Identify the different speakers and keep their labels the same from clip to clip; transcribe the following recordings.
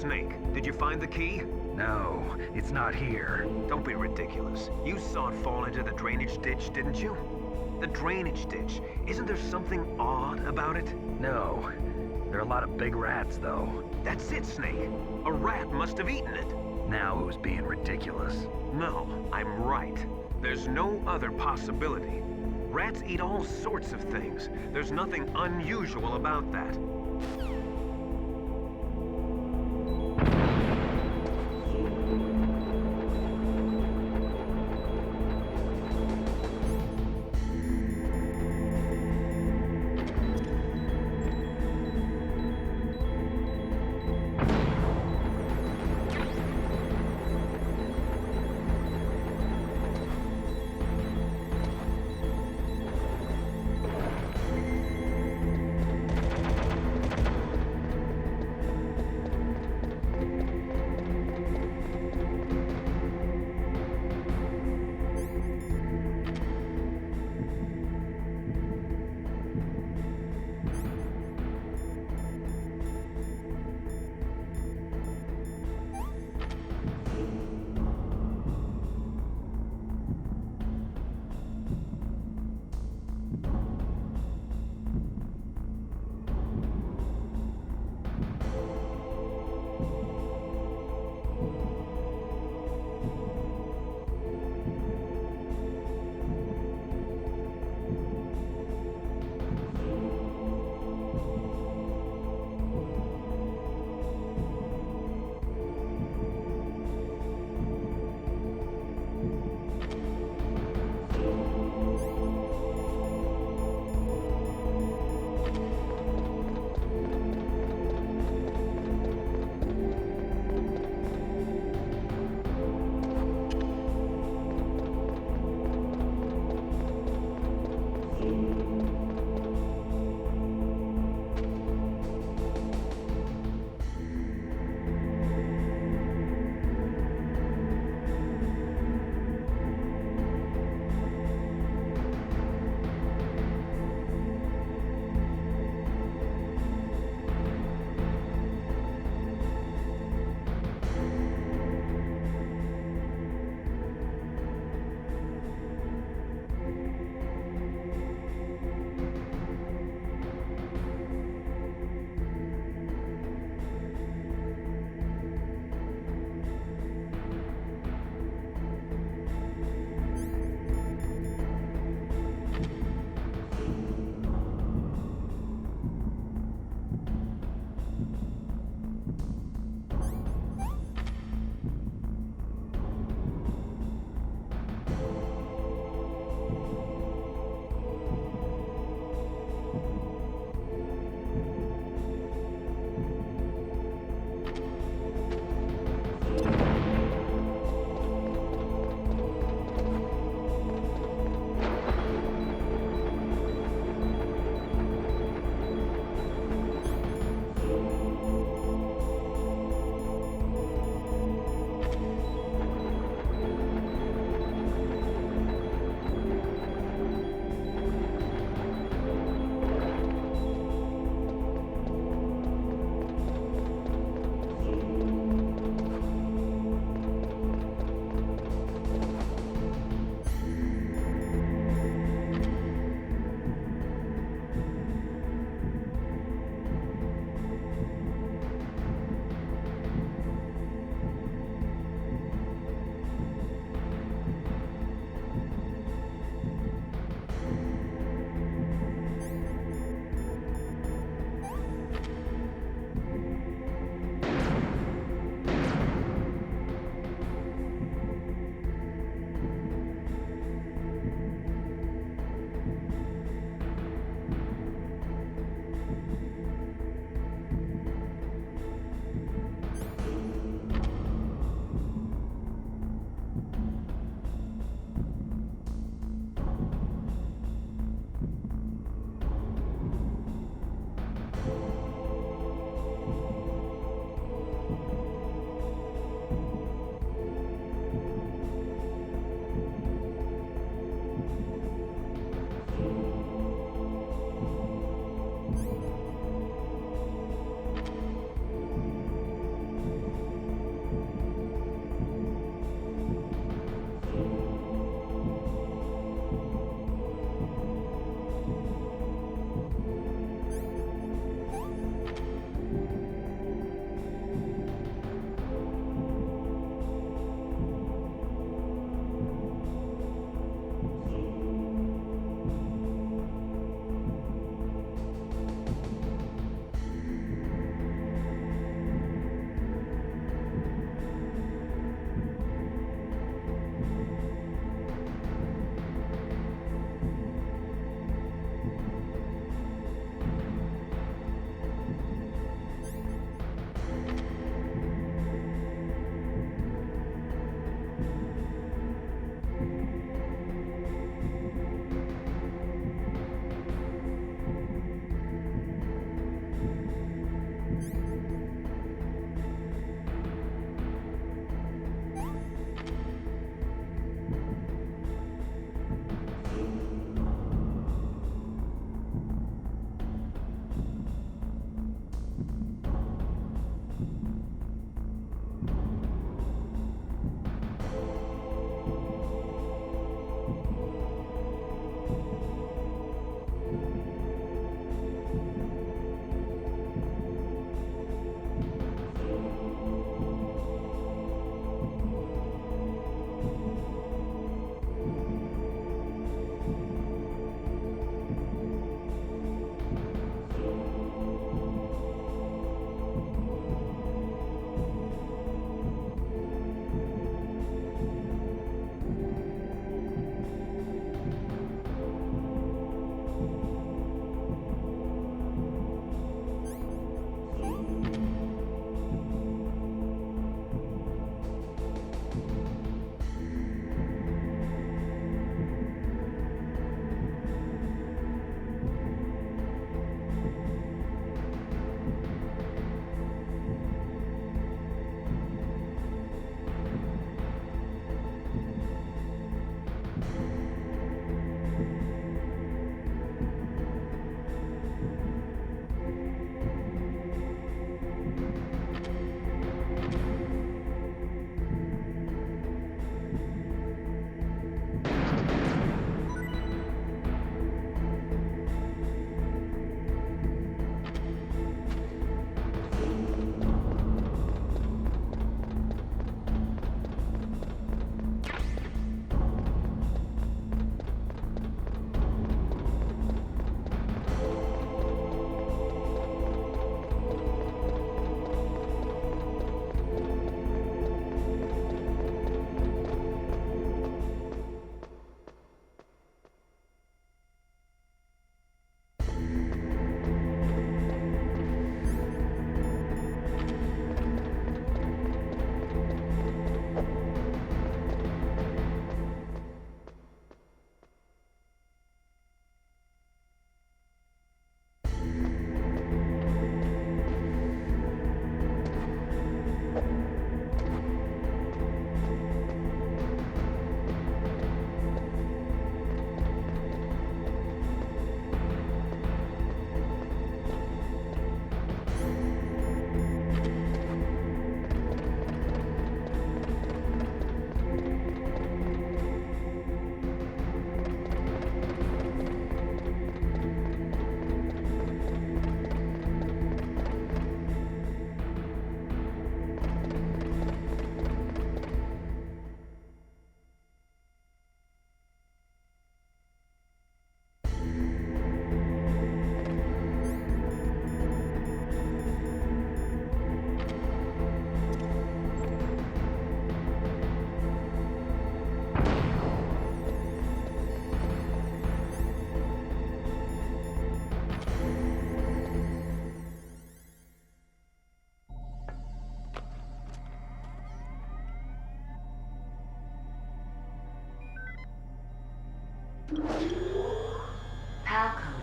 Speaker 1: Snake, did you find the key?
Speaker 2: No, it's not here.
Speaker 1: Don't be ridiculous. You saw it fall into the drainage ditch, didn't you? The drainage ditch. Isn't there something odd about it?
Speaker 2: No. There are a lot of big rats, though.
Speaker 1: That's it, Snake. A rat must have eaten it.
Speaker 2: Now who's being ridiculous?
Speaker 1: No, I'm right. There's no other possibility. Rats eat all sorts of things. There's nothing unusual about that.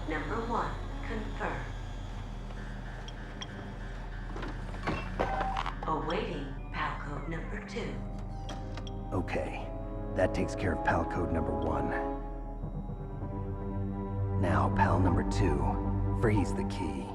Speaker 3: number 1 confirmed. Awaiting PAL code number 2.
Speaker 4: Okay, that takes care of PAL code number 1. Now, PAL number 2, freeze the key.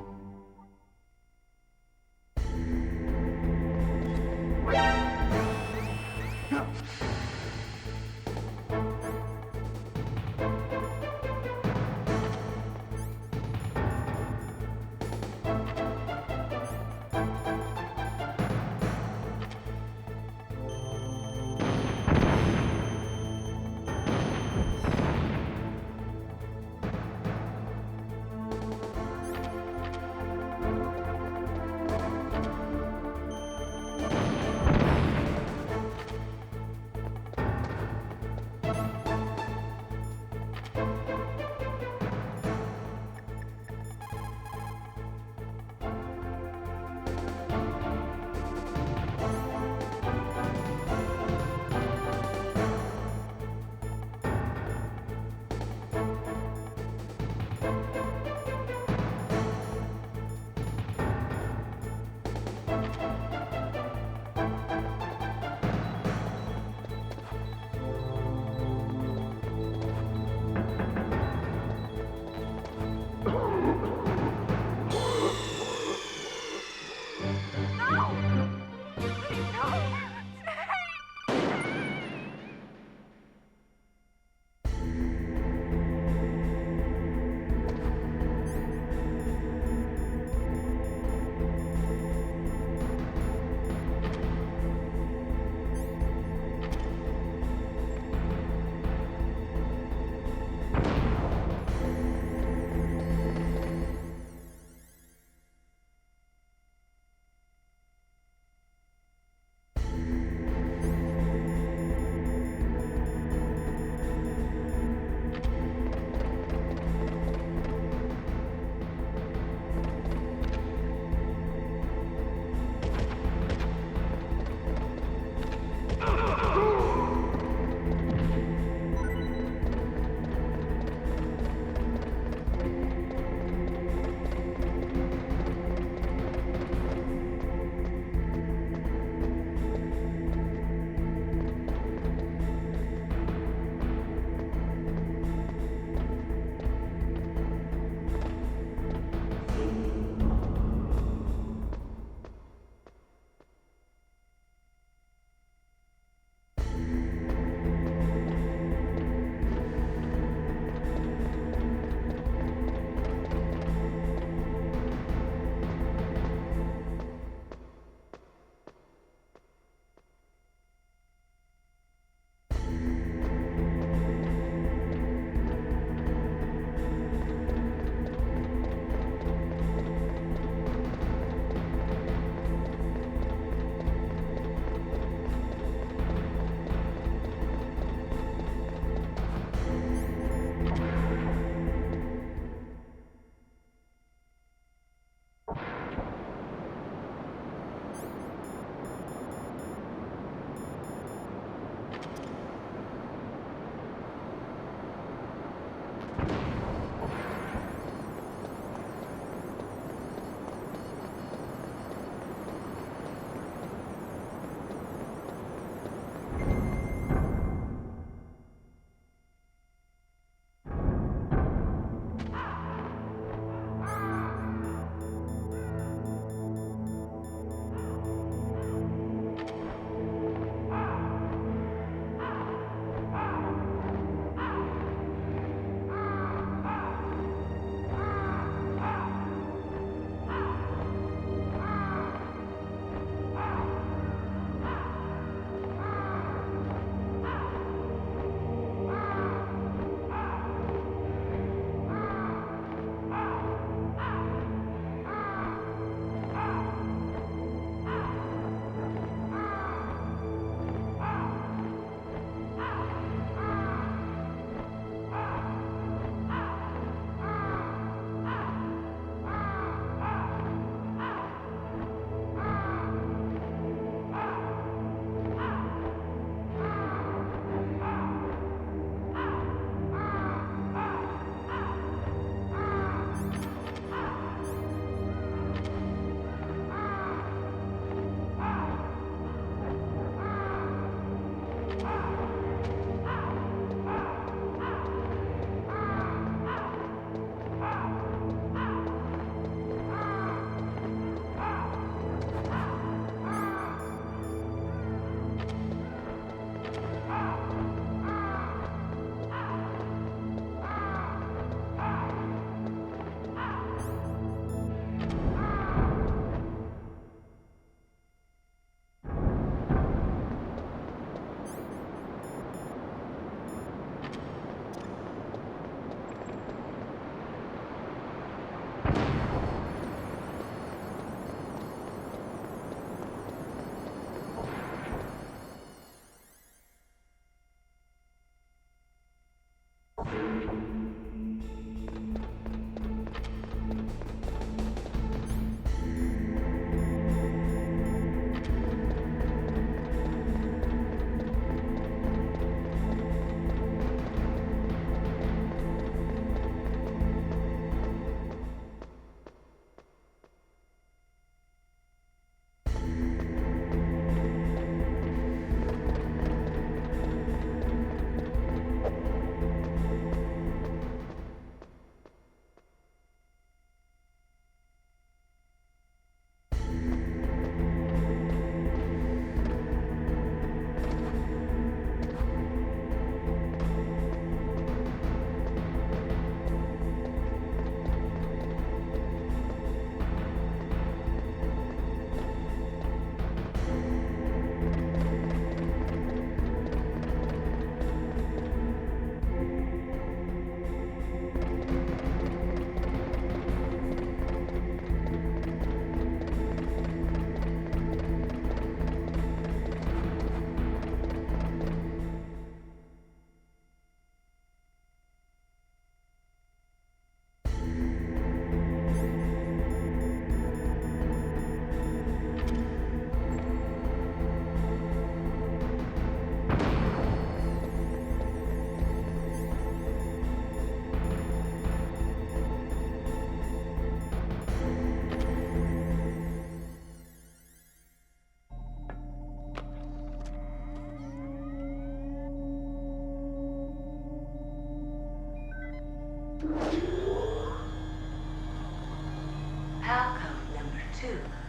Speaker 3: PAL code number 2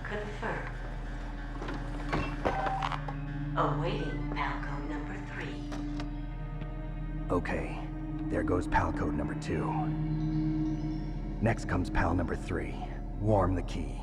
Speaker 3: confirmed. Awaiting PAL code number 3.
Speaker 4: Okay, there goes PAL code number 2. Next comes PAL number 3. Warm the key.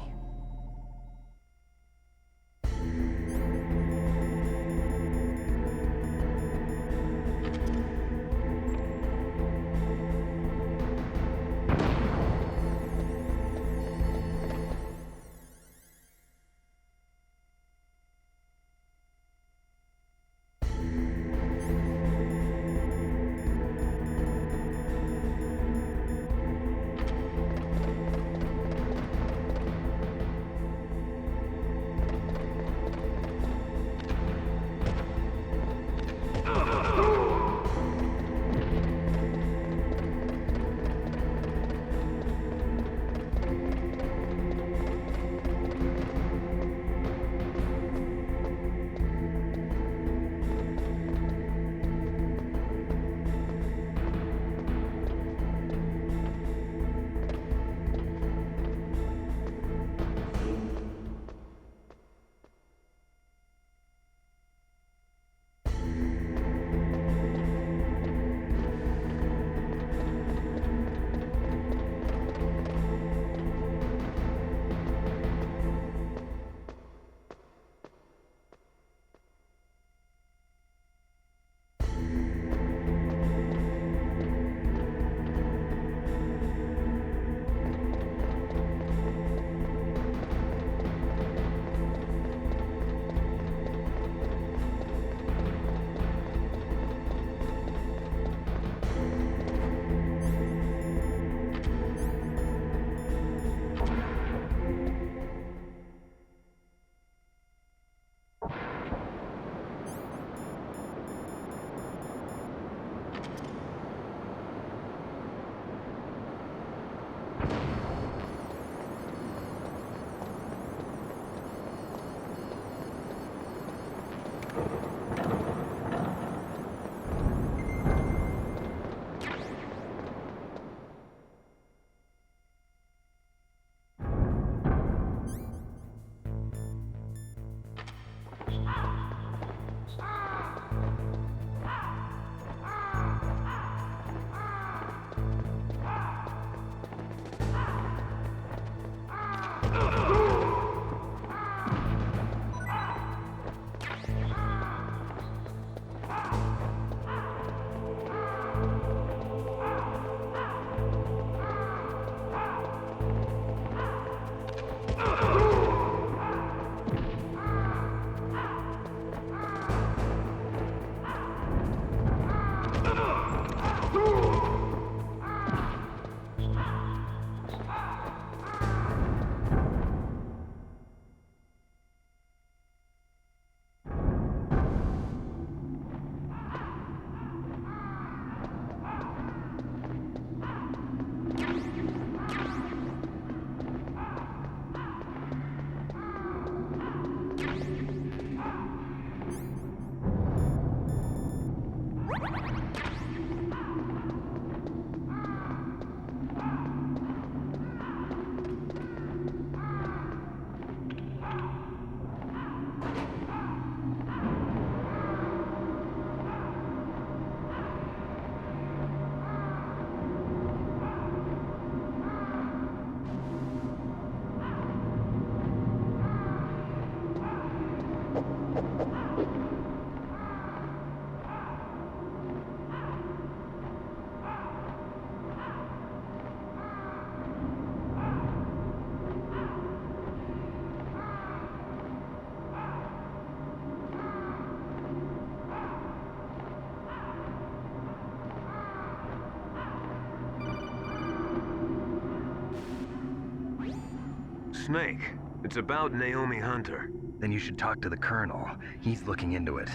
Speaker 1: Snake, it's about Naomi Hunter.
Speaker 2: Then you should talk to the Colonel. He's looking into it.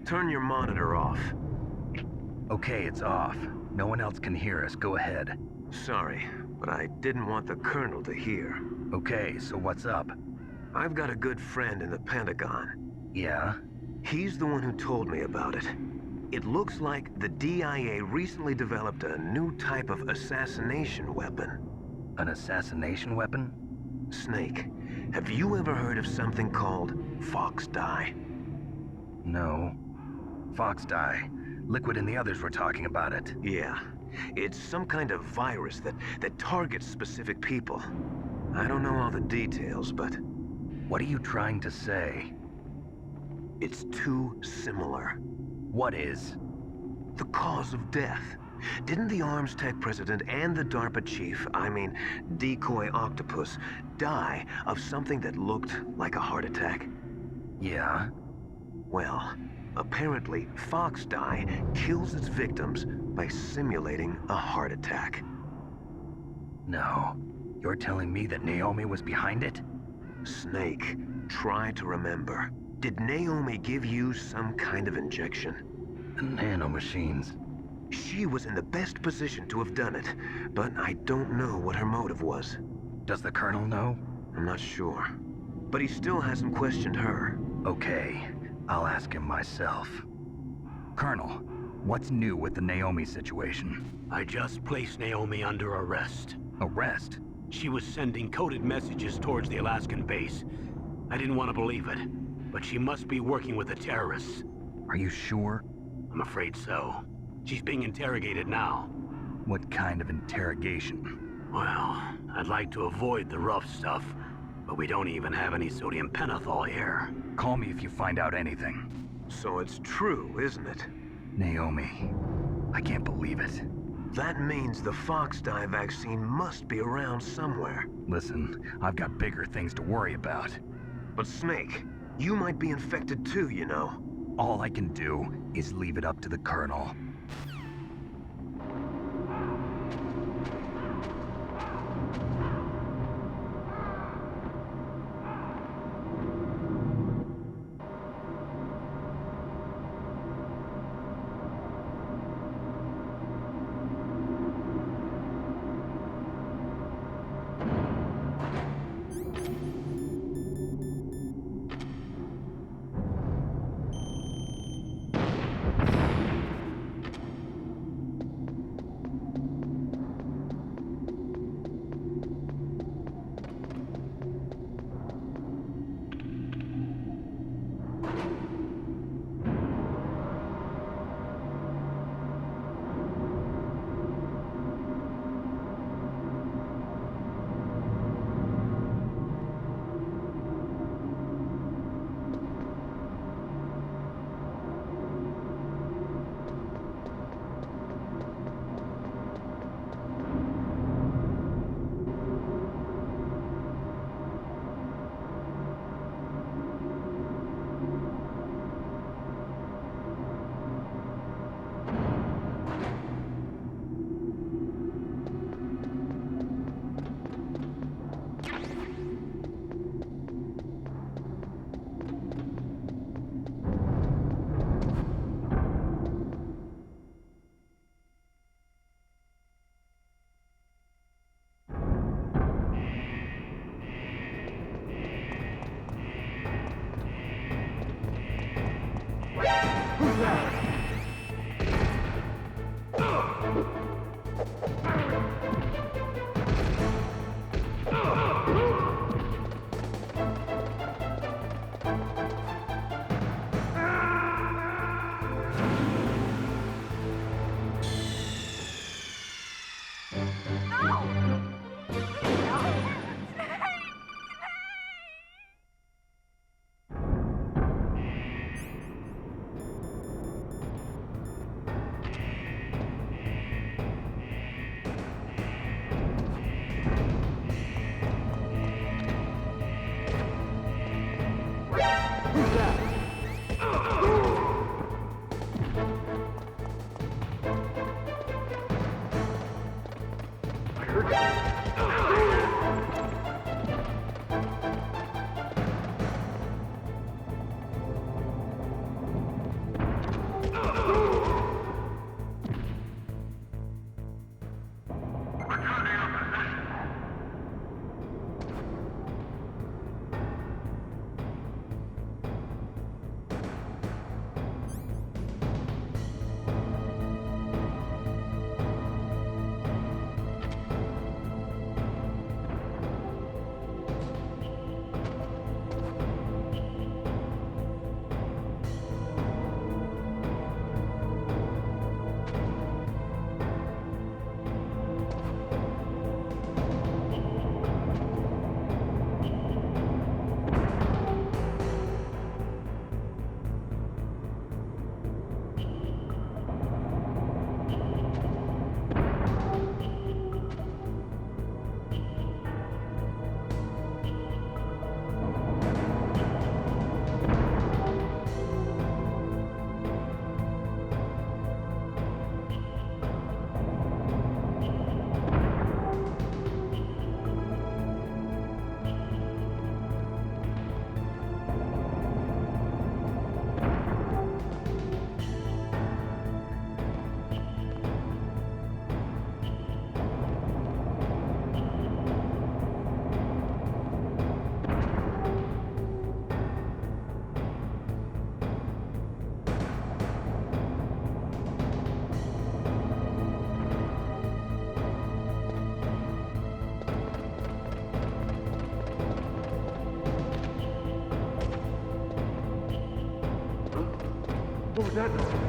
Speaker 1: Turn your monitor off.
Speaker 2: Okay, it's off. No one else can hear us. Go ahead.
Speaker 1: Sorry, but I didn't want the Colonel to hear.
Speaker 2: Okay, so what's up?
Speaker 1: I've got a good friend in the Pentagon.
Speaker 2: Yeah?
Speaker 1: He's the one who told me about it. It looks like the DIA recently developed a new type of assassination weapon.
Speaker 2: An assassination weapon?
Speaker 1: Snake, have you ever heard of something called Fox Dye?
Speaker 2: No. Fox dye. Liquid and the others were talking about it.
Speaker 1: Yeah. It's some kind of virus that targets specific people. I don't know all the details, but
Speaker 2: What are you trying to say?
Speaker 1: it's too similar.
Speaker 2: What is?
Speaker 1: The cause of death. Didn't the Arms Tech president and the DARPA chief, Decoy Octopus, die of something that looked like a heart attack?
Speaker 2: Yeah?
Speaker 1: Well, apparently Fox Dye kills its victims by simulating a heart attack.
Speaker 2: No. You're telling me that Naomi was behind it?
Speaker 1: Snake, try to remember. Did Naomi give you some kind of injection?
Speaker 2: The nanomachines.
Speaker 1: She was in the best position to have done it, but I don't know what her motive was.
Speaker 2: Does the Colonel know?
Speaker 1: I'm not sure. But he still hasn't questioned her.
Speaker 2: Okay, I'll ask him myself. Colonel, what's new with the Naomi situation?
Speaker 5: I just placed Naomi under arrest.
Speaker 2: Arrest?
Speaker 5: She was sending coded messages towards the Alaskan base. I didn't want to believe it, but she must be working with the terrorists.
Speaker 2: Are you sure?
Speaker 5: I'm afraid so. She's being interrogated now.
Speaker 2: What kind of interrogation?
Speaker 5: Well, I'd like to avoid the rough stuff, but we don't even have any sodium pentothal here.
Speaker 2: Call me if you find out anything.
Speaker 1: So it's true, isn't it?
Speaker 2: Naomi, I can't believe it.
Speaker 1: That means the Fox Dye vaccine must be around somewhere.
Speaker 2: Listen, I've got bigger things to worry about.
Speaker 1: But Snake, you might be infected too, you know.
Speaker 2: All I can do is leave it up to the Colonel.
Speaker 1: that...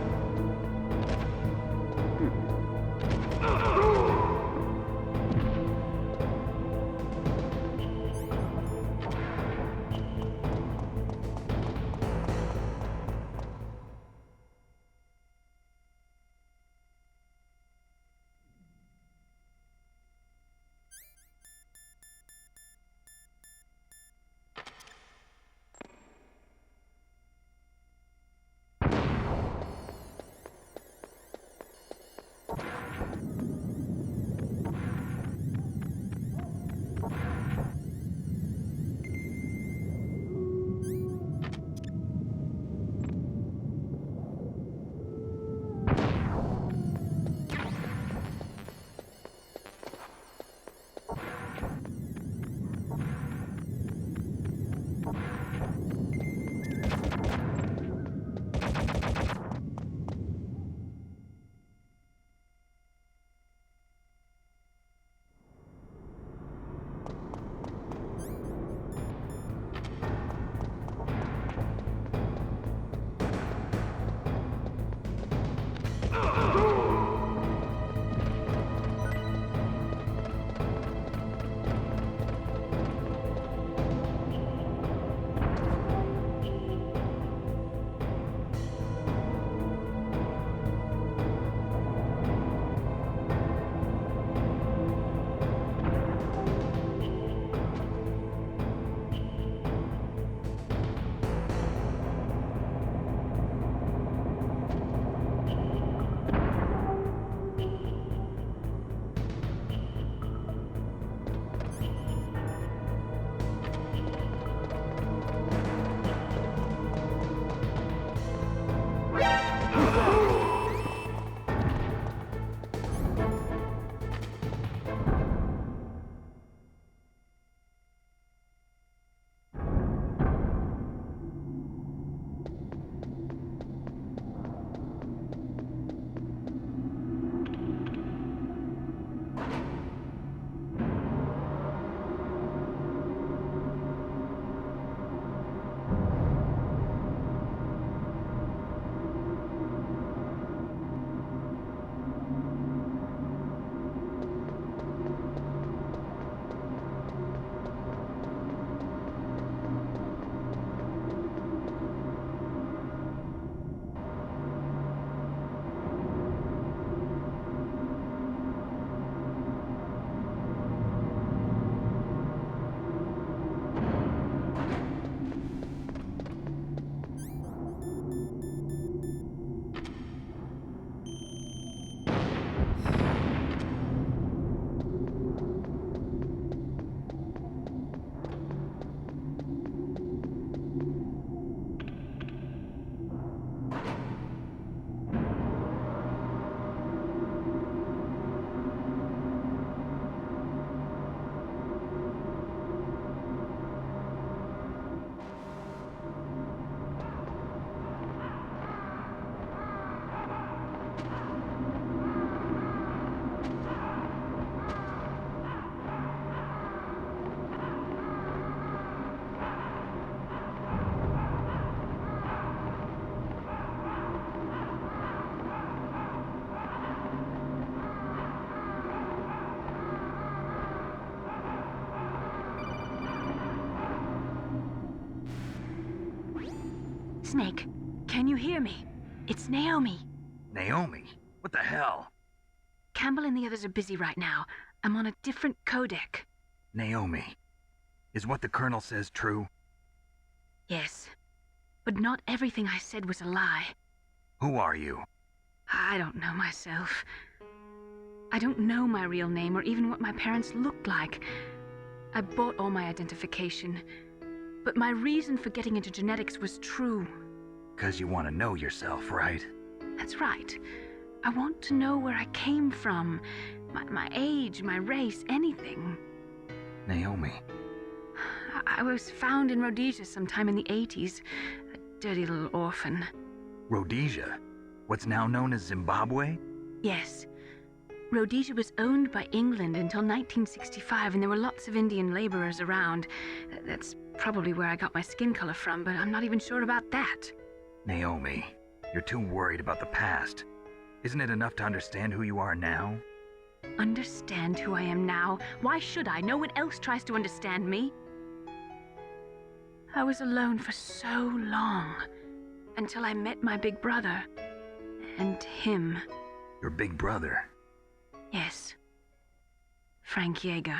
Speaker 6: Snake, can you hear me? It's Naomi.
Speaker 2: Naomi? What the hell?
Speaker 6: Campbell and the others are busy right now. I'm on a different codec.
Speaker 2: Naomi, is what the Colonel says true?
Speaker 6: Yes. But not everything I said was a lie.
Speaker 2: Who are you?
Speaker 6: I don't know myself. I don't know my real name or even what my parents looked like. I bought all my identification. But my reason for getting into genetics was true.
Speaker 2: 'Cause you want to know yourself, right?
Speaker 6: That's right. I want to know where I came from. My age, my race, anything.
Speaker 2: Naomi.
Speaker 6: I was found in Rhodesia sometime in the 80s. A dirty little orphan.
Speaker 2: Rhodesia? What's now known as Zimbabwe?
Speaker 6: Yes. Rhodesia was owned by England until 1965, and there were lots of Indian laborers around. That's probably where I got my skin color from, but I'm not even sure about that.
Speaker 2: Naomi, You're too worried about the past. Isn't it enough to understand who you are now?
Speaker 6: Understand who I am now? Why should I? No one else tries to understand me. I was alone for so long, until I met my big brother. And him.
Speaker 2: Your big brother?
Speaker 6: Yes. Frank Yeager.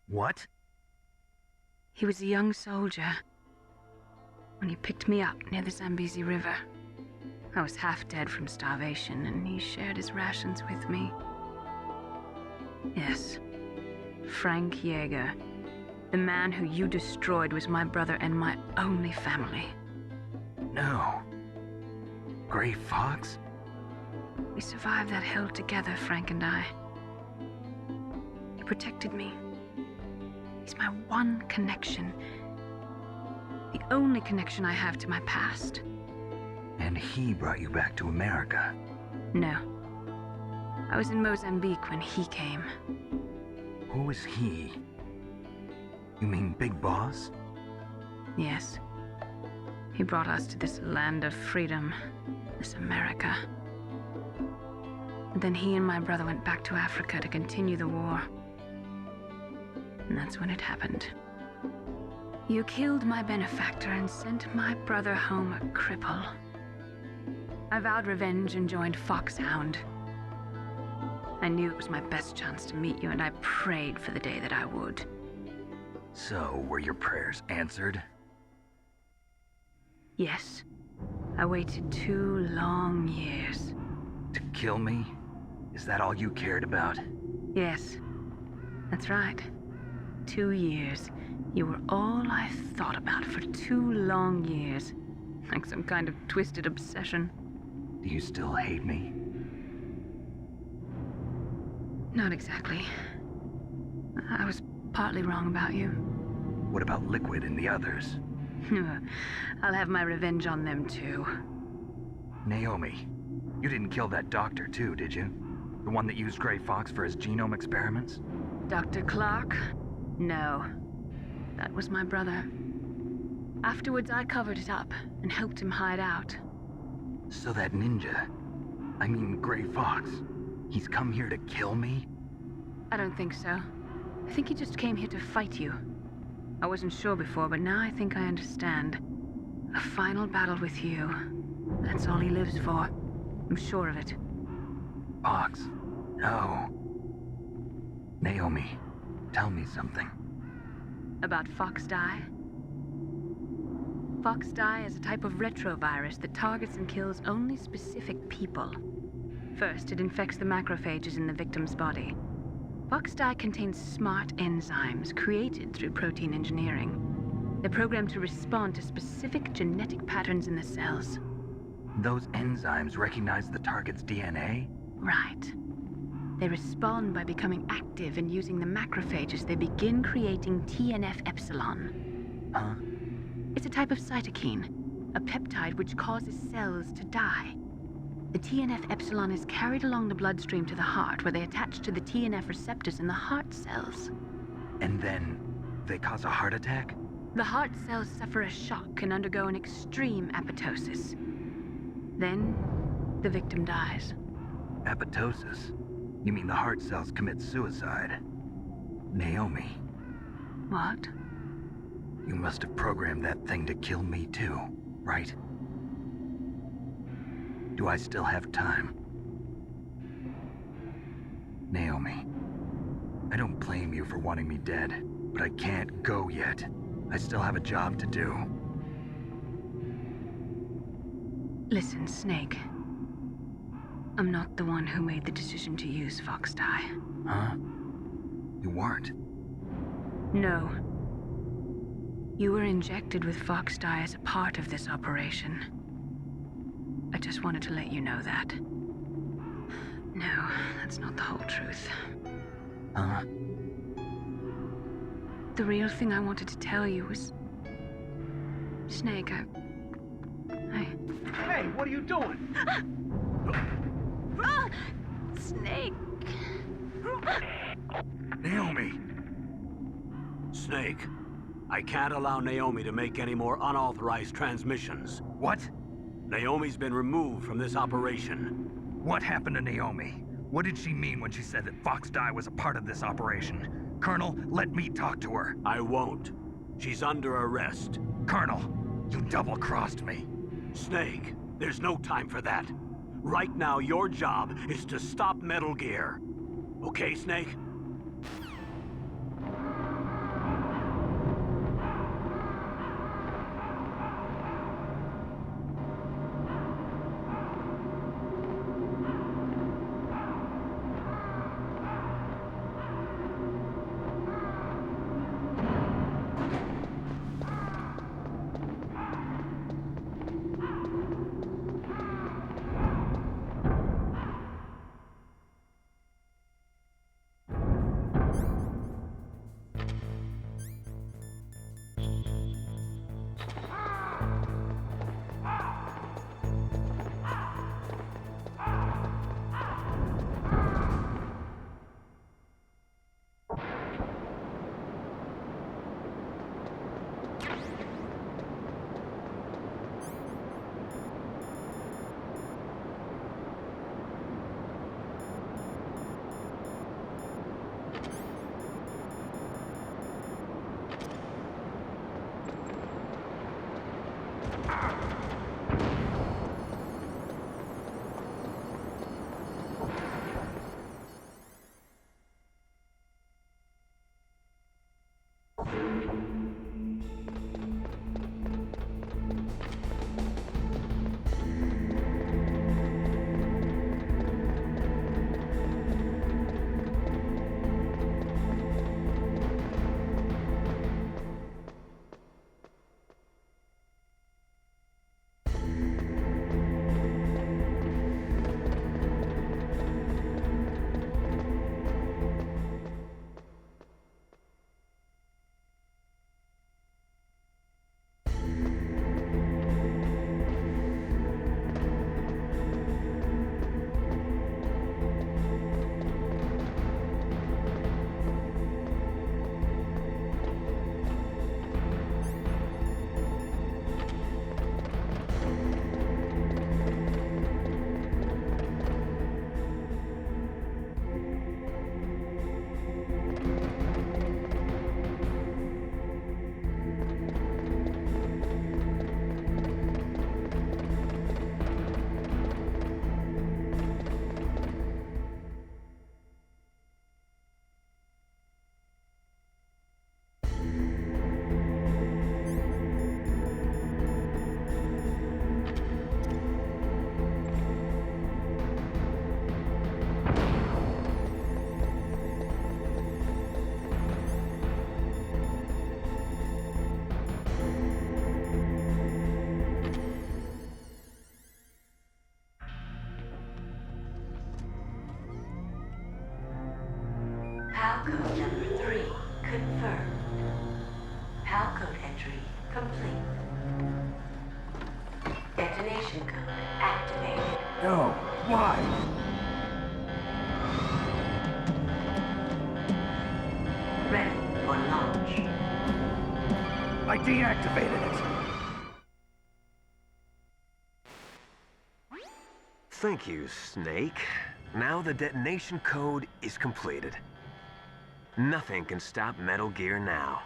Speaker 2: What?
Speaker 6: He was a young soldier when he picked me up near the Zambezi River. I was half dead from starvation, and he shared his rations with me. Yes, Frank Yeager. The man who you destroyed was my brother and my only family.
Speaker 2: No. Gray Fox?
Speaker 6: We survived that hell together, Frank and I. He protected me. He's my one connection. The only connection I have to my past.
Speaker 2: And he brought you back to America?
Speaker 6: No. I was in Mozambique when he came.
Speaker 2: Who is he? You mean Big Boss?
Speaker 6: Yes. He brought us to this land of freedom, this America. And then he and my brother went back to Africa to continue the war. And that's when it happened. You killed my benefactor and sent my brother home a cripple. I vowed revenge and joined Foxhound. I knew it was my best chance to meet you, and I prayed for the day that I would.
Speaker 2: So, were your prayers answered?
Speaker 6: Yes. I waited 2 long years.
Speaker 2: To kill me? Is that all you cared about?
Speaker 6: Yes. That's right. 2 years. You were all I thought about for 2 long years. Like some kind of twisted obsession.
Speaker 2: Do you still hate me?
Speaker 6: Not exactly. I was partly wrong about you.
Speaker 2: What about Liquid and the others?
Speaker 6: I'll have my revenge on them too.
Speaker 2: Naomi, you didn't kill that doctor too, did you? The one that used Gray Fox for his genome experiments?
Speaker 6: Dr. Clark? No. That was my brother. Afterwards, I covered it up and helped him hide out.
Speaker 2: So that ninja, I mean Gray Fox, he's come here to kill me?
Speaker 6: I don't think so. I think he just came here to fight you. I wasn't sure before, but now I think I understand. A final battle with you. That's all he lives for. I'm sure of it.
Speaker 2: Fox? No. Naomi, tell me something.
Speaker 6: About FoxDie? FoxDie is a type of retrovirus that targets and kills only specific people. First, it infects the macrophages in the victim's body. FoxDie contains smart enzymes created through protein engineering. They're programmed to respond to specific genetic patterns in the cells.
Speaker 2: Those enzymes recognize the target's DNA?
Speaker 6: Right. They respond by becoming active and using the macrophages. They begin creating TNF-epsilon.
Speaker 2: Huh?
Speaker 6: It's a type of cytokine, a peptide which causes cells to die. The TNF-epsilon is carried along the bloodstream to the heart, where they attach to the TNF receptors in the heart cells.
Speaker 2: And then they cause a heart attack?
Speaker 6: The heart cells suffer a shock and undergo an extreme apoptosis. Then, the victim dies.
Speaker 2: Apoptosis? You mean the heart cells commit suicide? Naomi,
Speaker 6: What?
Speaker 2: you must have programmed that thing to kill me too, right? Do I still have time? Naomi, I don't blame you for wanting me dead, but I can't go yet. I still have a job to do.
Speaker 6: Listen, Snake. I'm not the one who made the decision to use FoxDie.
Speaker 2: Huh? You weren't?
Speaker 6: No. You were injected with FoxDie as a part of this operation. I just wanted to let you know that. No, that's not the whole truth.
Speaker 2: Huh?
Speaker 6: The real thing I wanted to tell you was... Snake, I...
Speaker 5: Hey, what are you doing?
Speaker 6: Ah! Snake!
Speaker 2: Naomi!
Speaker 5: Snake, I can't allow Naomi to make any more unauthorized transmissions.
Speaker 2: What?
Speaker 5: Naomi's been removed from this operation.
Speaker 2: What happened to Naomi? What did she mean when she said that Fox Die was a part of this operation? Colonel, let me talk to her.
Speaker 5: I won't. She's under arrest.
Speaker 2: Colonel, you double-crossed me.
Speaker 5: Snake, there's no time for that. Right now, your job is to stop Metal Gear. Okay, Snake?
Speaker 3: PAL code number 3 confirmed. PAL code entry complete. Detonation code activated.
Speaker 4: No, why?
Speaker 3: Ready for launch.
Speaker 4: I deactivated it.
Speaker 1: Thank you, Snake. Now the detonation code is completed. Nothing can stop Metal Gear now.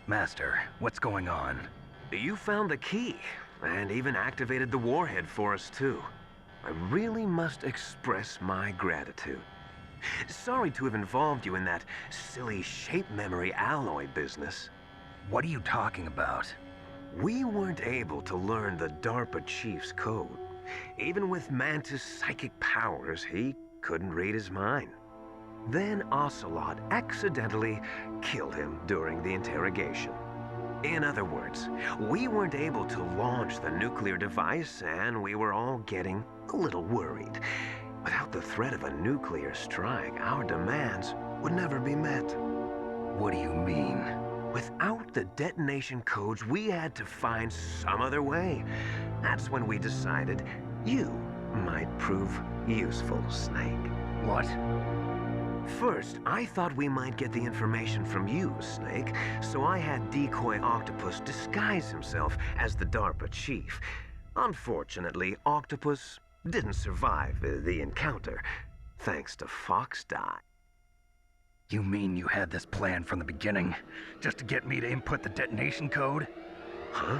Speaker 2: Master, what's going on?
Speaker 1: You found the key, and even activated the warhead for us, too. I really must express my gratitude. Sorry to have involved you in that silly shape memory alloy business.
Speaker 2: What are you talking about?
Speaker 1: We weren't able to learn the DARPA chief's code. Even with Mantis' psychic powers, he couldn't read his mind. Then Ocelot accidentally killed him during the interrogation. In other words, we weren't able to launch the nuclear device, and we were all getting a little worried. Without the threat of a nuclear strike, our demands would never be met.
Speaker 2: What do you mean?
Speaker 1: Without the detonation codes, we had to find some other way. That's when we decided you might prove useful, Snake.
Speaker 2: What?
Speaker 1: First, I thought we might get the information from you, Snake, so I had Decoy Octopus disguise himself as the DARPA chief. Unfortunately, Octopus didn't survive the encounter, thanks to Fox Die.
Speaker 2: You mean you had this plan from the beginning, just to get me to input the detonation code?
Speaker 1: Huh?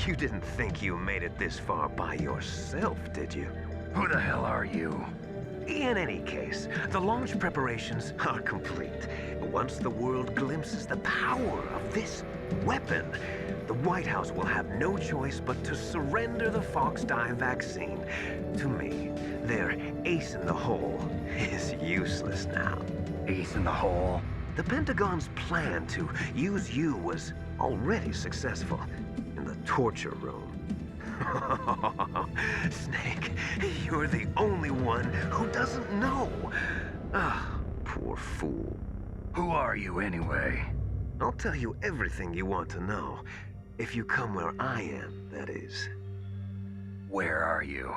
Speaker 1: You didn't think you made it this far by yourself, did you?
Speaker 2: Who the hell are you?
Speaker 1: In any case, the launch preparations are complete. Once the world glimpses the power of this weapon, the White House will have no choice but to surrender the Fox Die vaccine to me. Their ace in the hole is useless now.
Speaker 2: Ace in the hole?
Speaker 1: The Pentagon's plan to use you was already successful in the torture room. Snake, you're the only one who doesn't know. Ah, poor fool.
Speaker 2: Who are you anyway?
Speaker 1: I'll tell you everything you want to know. If you come where I am, that is.
Speaker 2: Where are you?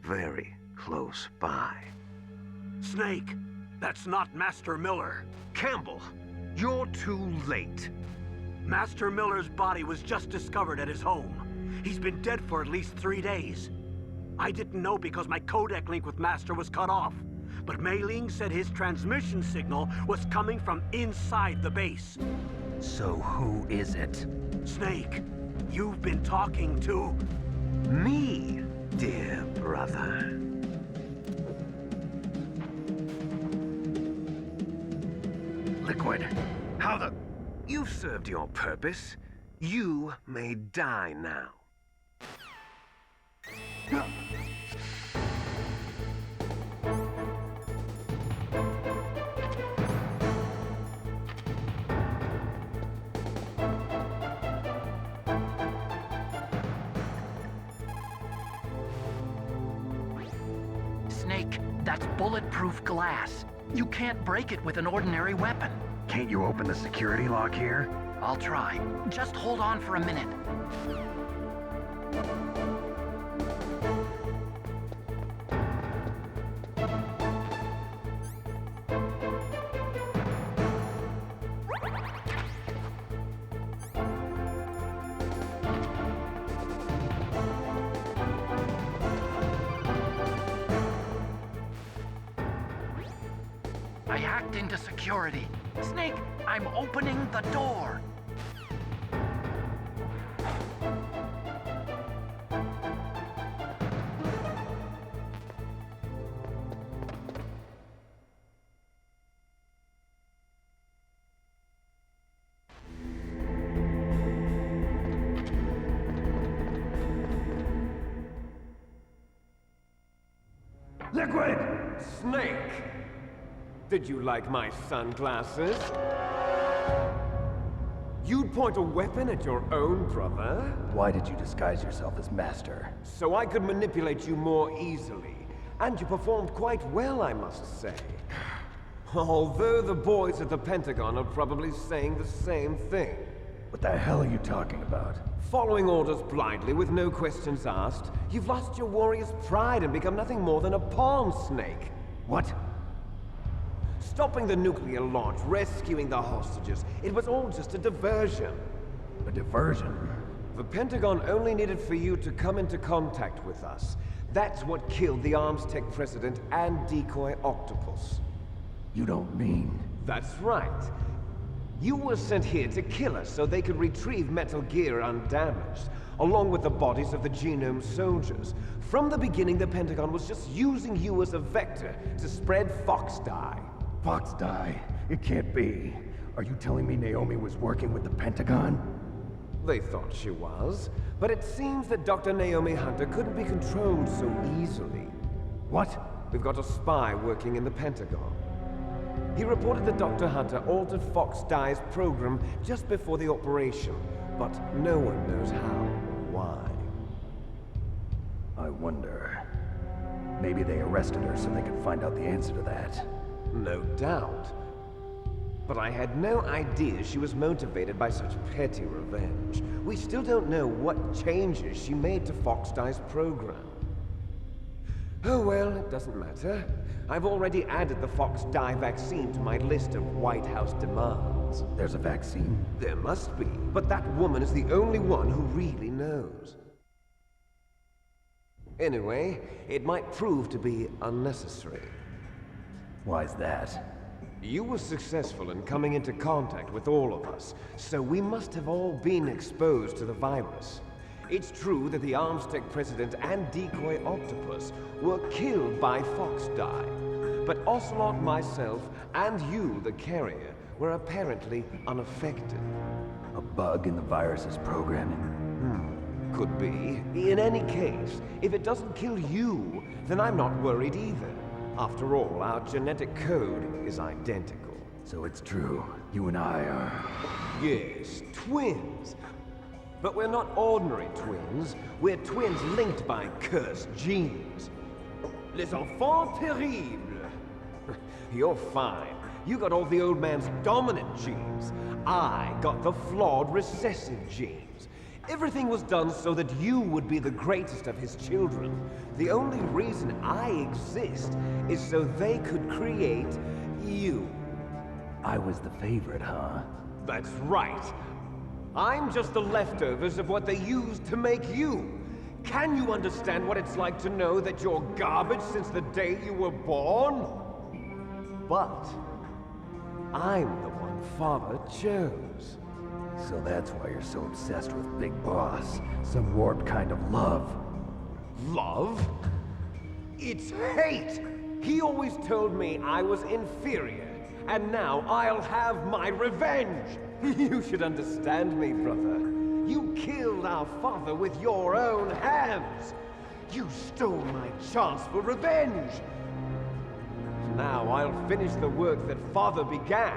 Speaker 1: Very close by.
Speaker 5: Snake, that's not Master Miller.
Speaker 1: Campbell, you're too late.
Speaker 5: Master Miller's body was just discovered at his home. He's been dead for at least 3 days. I didn't know because my codec link with Master was cut off. But Mei Ling said his transmission signal was coming from inside the base.
Speaker 2: So who is it?
Speaker 5: Snake, you've been talking to...
Speaker 1: Me, dear brother.
Speaker 2: Liquid. How the...
Speaker 1: You've served your purpose. You may die now.
Speaker 7: Snake, that's bulletproof glass. You can't break it with an ordinary weapon.
Speaker 2: Can't you open the security lock here?
Speaker 7: I'll try. Just hold on for a minute. I hacked into security. Snake, I'm opening the door.
Speaker 1: Liquid! Snake! Did you like my sunglasses? You'd point a weapon at your own brother?
Speaker 4: Why did you disguise yourself as Master?
Speaker 1: So I could manipulate you more easily. And you performed quite well, I must say. Although the boys at the Pentagon are probably saying the same thing.
Speaker 4: What the hell are you talking about?
Speaker 1: Following orders blindly with no questions asked, you've lost your warrior's pride and become nothing more than a pawn, Snake.
Speaker 4: What?
Speaker 1: Stopping the nuclear launch, rescuing the hostages, it was all just a diversion.
Speaker 4: A diversion?
Speaker 1: The Pentagon only needed for you to come into contact with us. That's what killed the ArmsTech president and decoy Octopus.
Speaker 4: You don't mean...
Speaker 1: That's right. You were sent here to kill us so they could retrieve Metal Gear undamaged, along with the bodies of the Genome soldiers. From the beginning, the Pentagon was just using you as a vector to spread Fox Die.
Speaker 4: Fox Die? It can't be. Are you telling me Naomi was working with the Pentagon?
Speaker 1: They thought she was, but it seems that Dr. Naomi Hunter couldn't be controlled so easily.
Speaker 4: What?
Speaker 1: We've got a spy working in the Pentagon. He reported that Dr. Hunter altered Fox Die's program just before the operation, but no one knows how or why.
Speaker 4: I wonder... Maybe they arrested her so they could find out the answer to that.
Speaker 1: No doubt. But I had no idea she was motivated by such petty revenge. We still don't know what changes she made to Fox Die's program. Oh well, it doesn't matter. I've already added the Fox Die vaccine to my list of White House demands.
Speaker 4: There's a vaccine?
Speaker 1: There must be, but that woman is the only one who really knows. Anyway, it might prove to be unnecessary.
Speaker 4: Why's that?
Speaker 1: You were successful in coming into contact with all of us, so we must have all been exposed to the virus. It's true that the Armstech President and Decoy Octopus were killed by Foxdie, but Ocelot, myself, and you, the carrier, were apparently unaffected.
Speaker 4: A bug in the virus's programming?
Speaker 1: Could be. In any case, if it doesn't kill you, then I'm not worried either. After all, our genetic code is identical.
Speaker 4: So it's true. You and I are...
Speaker 1: Yes, twins. But we're not ordinary twins. We're twins linked by cursed genes. Les enfants terribles. You're fine. You got all the old man's dominant genes. I got the flawed recessive genes. Everything was done so that you would be the greatest of his children. The only reason I exist is so they could create you.
Speaker 4: I was the favorite, huh?
Speaker 1: That's right. I'm just the leftovers of what they used to make you. Can you understand what it's like to know that you're garbage since the day you were born? But I'm the one Father chose.
Speaker 4: So that's why you're so obsessed with Big Boss. Some warped kind of love.
Speaker 1: Love? It's hate! He always told me I was inferior, and now I'll have my revenge! You should understand me, brother. You killed our father with your own hands! You stole my chance for revenge! Now I'll finish the work that Father began.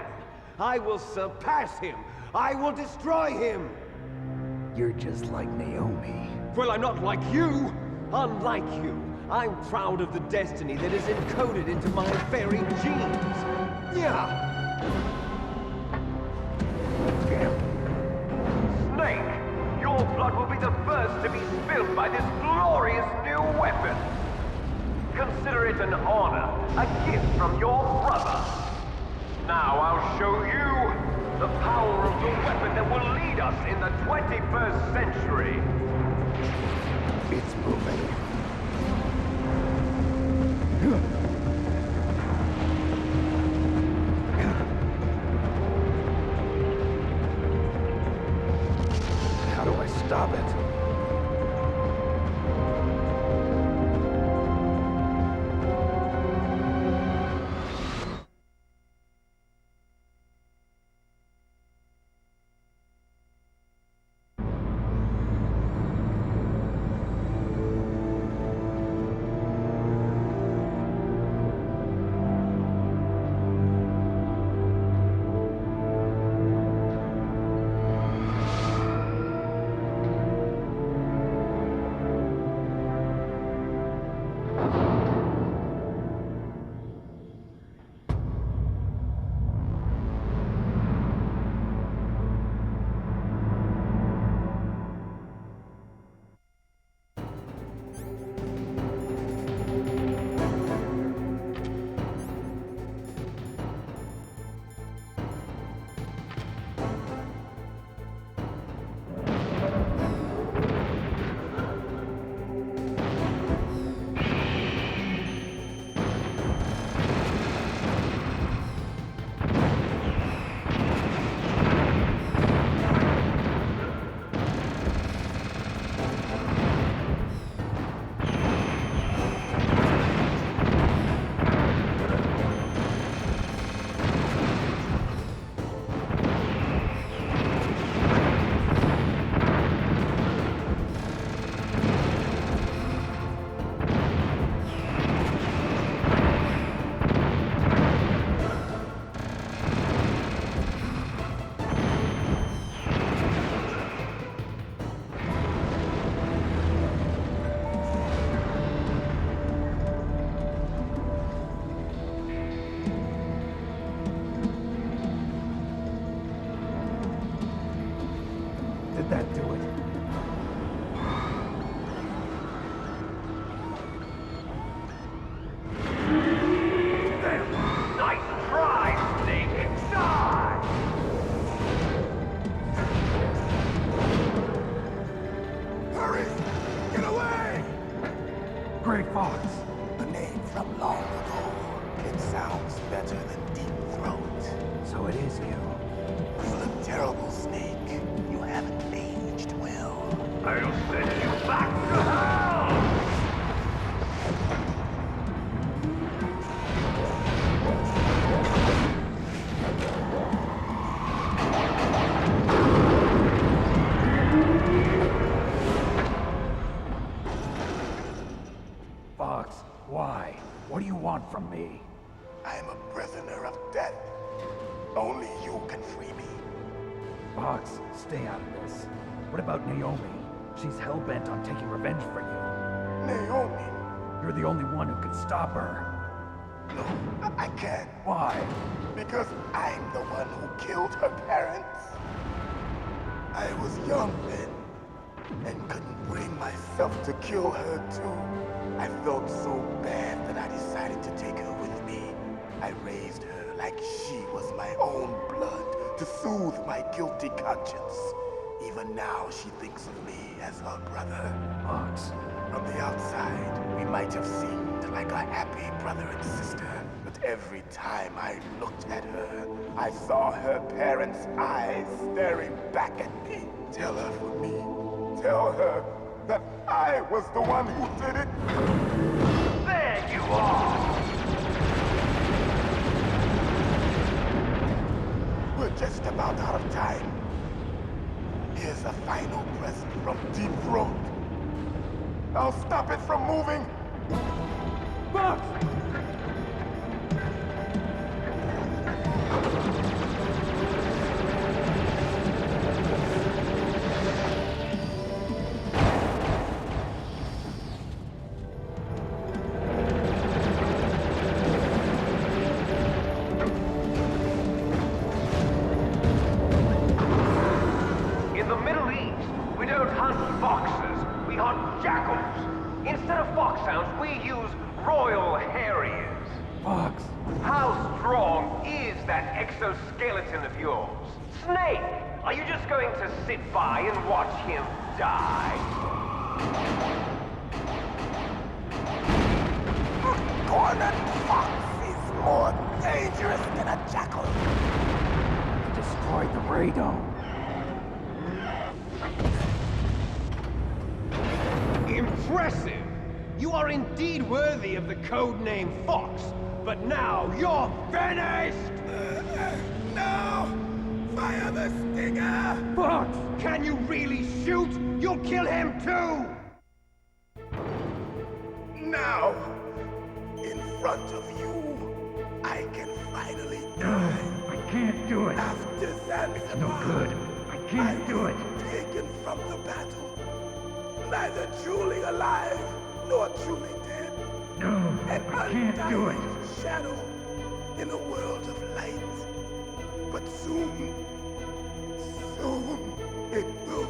Speaker 1: I will surpass him! I will destroy him!
Speaker 4: You're just like Naomi.
Speaker 1: Well, I'm not like you! Unlike you, I'm proud of the destiny that is encoded into my very genes! Yeah! Snake! Your blood will be the first to be spilled by this glorious new weapon! Consider it an honor, a gift from your brother! Now I'll show you the power of the weapon that will lead us in the 21st century!
Speaker 4: It's moving. How do I stop it? Did that do it?
Speaker 1: Nice try, Snake! Die!
Speaker 8: Hurry! Get away!
Speaker 4: raise you.
Speaker 8: You look terrible, Snake. You haven't aged well.
Speaker 1: I'll send you back to hell!
Speaker 7: Fox, why? What do you want from me?
Speaker 8: I'm a prisoner of death. Only you can free me.
Speaker 7: Fox, stay out of this. What about Naomi? She's hell-bent on taking revenge for you.
Speaker 8: Naomi?
Speaker 7: You're the only one who can stop her.
Speaker 8: No, I can't.
Speaker 7: Why?
Speaker 8: Because I'm the one who killed her parents. I was young then, and couldn't bring myself to kill her too. I felt so bad that I decided to take her with me. I raised her like she was my own blood to soothe my guilty conscience. Even now, she thinks of me as her brother.
Speaker 7: Fox.
Speaker 8: From the outside, we might have seemed like a happy brother and sister, but every time I looked at her, I saw her parents' eyes staring back at me. Tell her for me. Tell her that I was the one who did it.
Speaker 1: There you are!
Speaker 8: We're just about out of time. Here's a final present from Deep Throat. I'll stop it from moving.
Speaker 7: Fox!
Speaker 1: In the Middle East, we don't hunt foxes, we hunt jackals. Instead of foxhounds, we use Royal Harriers.
Speaker 7: Fox!
Speaker 1: How strong is that exoskeleton of yours? Snake, are you just going to sit by and watch him die?
Speaker 8: A cornered fox is more dangerous than a jackal.
Speaker 7: Destroyed the radome.
Speaker 9: Impressive! You are indeed worthy of the codename Fox, but now you're finished!
Speaker 8: No! Fire the stinger!
Speaker 9: Fox! Can you really shoot? You'll kill him too!
Speaker 8: Now, in front of you, I can finally die.
Speaker 7: I can't do it.
Speaker 8: After Zanzibar,
Speaker 7: No good. I can't do it.
Speaker 8: taken from the battle. Neither truly alive, nor truly dead.
Speaker 7: No,
Speaker 8: An
Speaker 7: I can't do it.
Speaker 8: undying shadow in a world of light. But soon, it will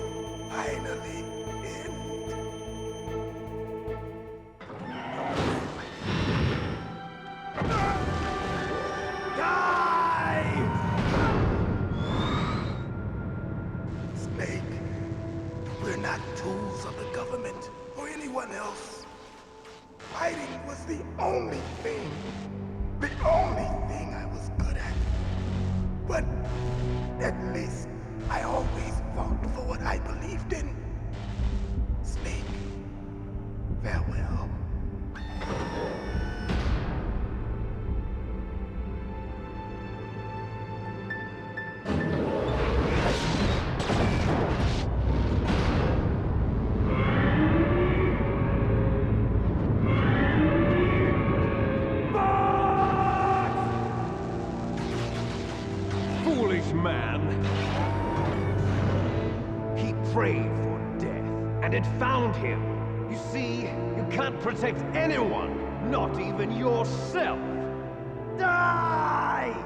Speaker 8: finally end. Snake, we're not tools of the government or anyone else. Fighting was the only thing I was good at. But at least I always fought for what I believed in. Snake, farewell.
Speaker 9: Foolish man! He prayed for death, and it found him. You see, you can't protect anyone, not even yourself. Die!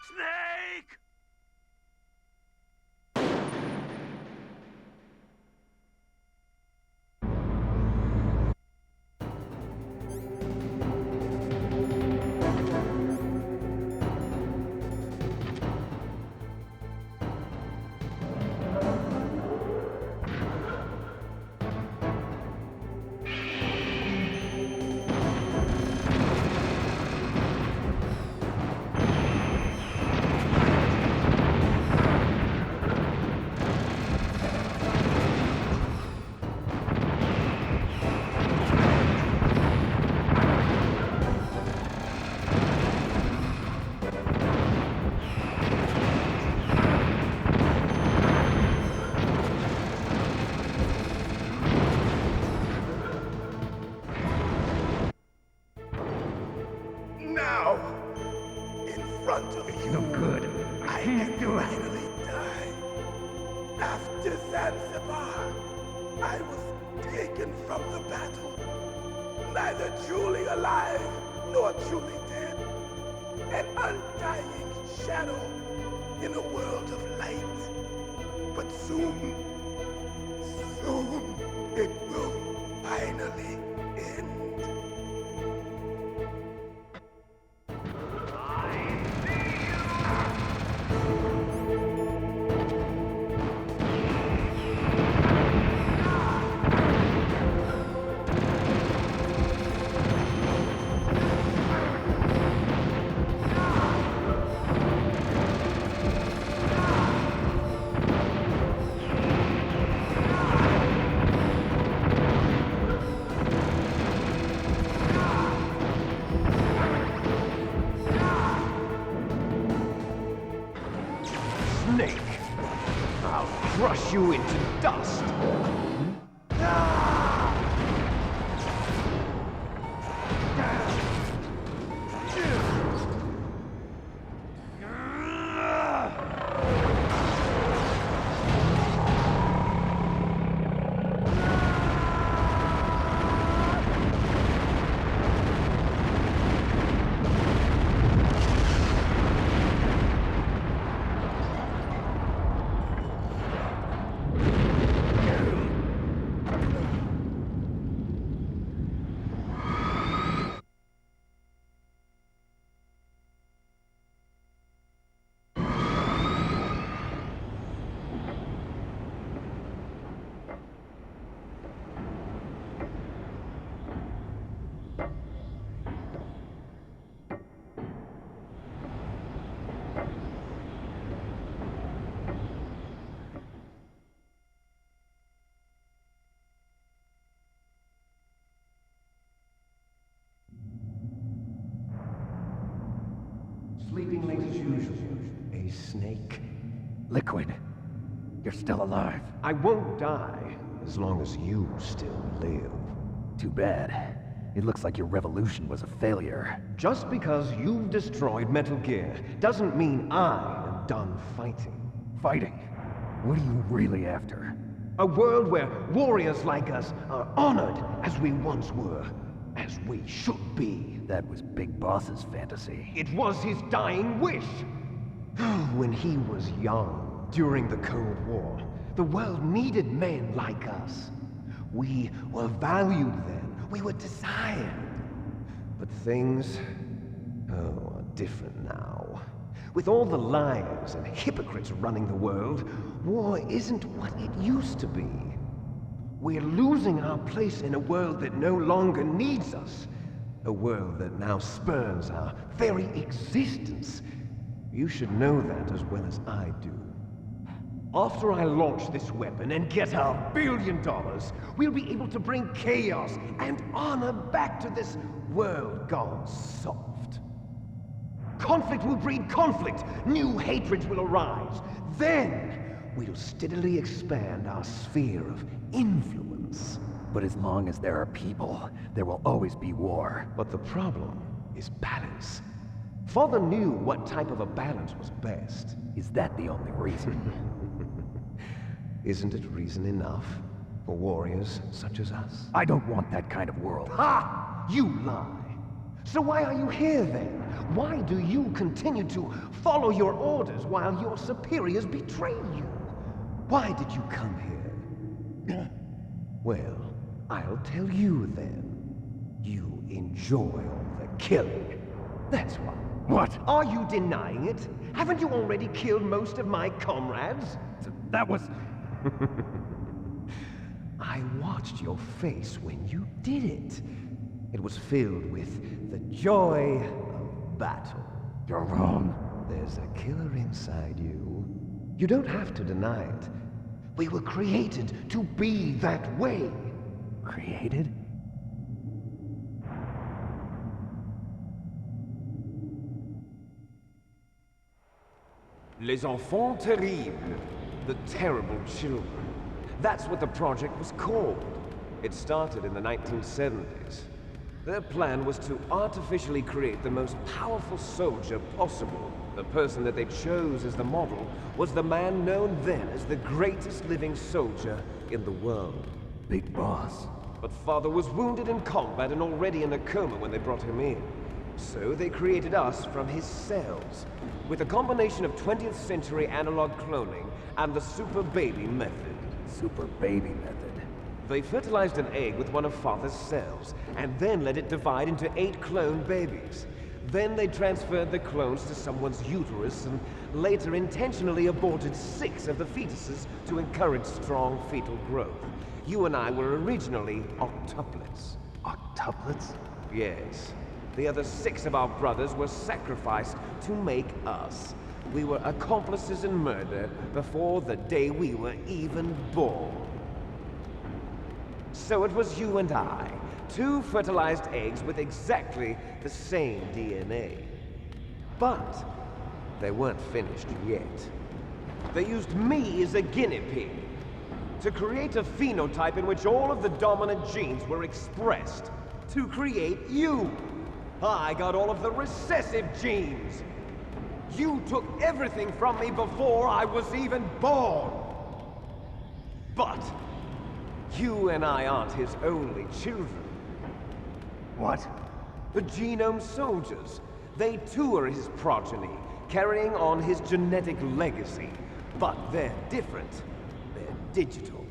Speaker 5: Snake!
Speaker 8: Now, in front of you,
Speaker 7: No good.
Speaker 8: I can finally die. After Zanzibar, I was taken from the battle, neither truly alive nor truly dead. An undying shadow in a world of light. But soon, it will finally end.
Speaker 9: Snake, I'll crush you into dust.
Speaker 7: Sleeping late as usual.
Speaker 9: A snake?
Speaker 4: Liquid, you're still alive.
Speaker 9: I won't die as long as you still live.
Speaker 4: Too bad. It looks like your revolution was a failure.
Speaker 9: Just because you've destroyed Metal Gear doesn't mean I am done fighting.
Speaker 4: Fighting? What are you really after?
Speaker 9: A world where warriors like us are honored as we once were, as we should be.
Speaker 4: That was Big Boss's fantasy.
Speaker 9: It was his dying wish. When he was young, during the Cold War, the world needed men like us. We were valued then. We were desired. But things, are different now. With all the liars and hypocrites running the world, war isn't what it used to be. We're losing our place in a world that no longer needs us. A world that now spurns our very existence. You should know that as well as I do. After I launch this weapon and get our $1 billion, we'll be able to bring chaos and honor back to this world gone soft. Conflict will breed conflict. New hatreds will arise. Then, we'll steadily expand our sphere of influence.
Speaker 4: But as long as there are people, there will always be war.
Speaker 9: But the problem is balance. Father knew what type of a balance was best.
Speaker 4: Is that the only reason?
Speaker 9: Isn't it reason enough for warriors such as us?
Speaker 4: I don't want that kind of world.
Speaker 9: Ha! You lie! So why are you here then? Why do you continue to follow your orders while your superiors betray you? Why did you come here? Well, I'll tell you then. You enjoy all the killing. That's why.
Speaker 7: What?
Speaker 9: Are you denying it? Haven't you already killed most of my comrades?
Speaker 7: That was...
Speaker 9: I watched your face when you did it. It was filled with the joy of battle.
Speaker 7: You're wrong.
Speaker 9: There's a killer inside you. You don't have to deny it. We were created to be that way.
Speaker 7: Created?
Speaker 9: Les enfants terribles. The terrible children. That's what the project was called. It started in the 1970s. Their plan was to artificially create the most powerful soldier possible. The person that they chose as the model was the man known then as the greatest living soldier in the world.
Speaker 7: Big Boss.
Speaker 9: But Father was wounded in combat and already in a coma when they brought him in. So they created us from his cells, with a combination of 20th century analog cloning and the super baby method.
Speaker 7: Super baby method.
Speaker 9: They fertilized an egg with one of Father's cells, and then let it divide into 8 clone babies. Then they transferred the clones to someone's uterus and later intentionally aborted 6 of the fetuses to encourage strong fetal growth. You and I were originally octuplets.
Speaker 7: Octuplets?
Speaker 9: Yes. The other 6 of our brothers were sacrificed to make us. We were accomplices in murder before the day we were even born. So it was you and I, 2 fertilized eggs with exactly the same DNA. But they weren't finished yet. They used me as a guinea pig to create a phenotype in which all of the dominant genes were expressed to create you. I got all of the recessive genes. You took everything from me before I was even born. But you and I aren't his only children.
Speaker 7: What?
Speaker 9: The Genome Soldiers. They too are his progeny, carrying on his genetic legacy. But they're different. They're digital.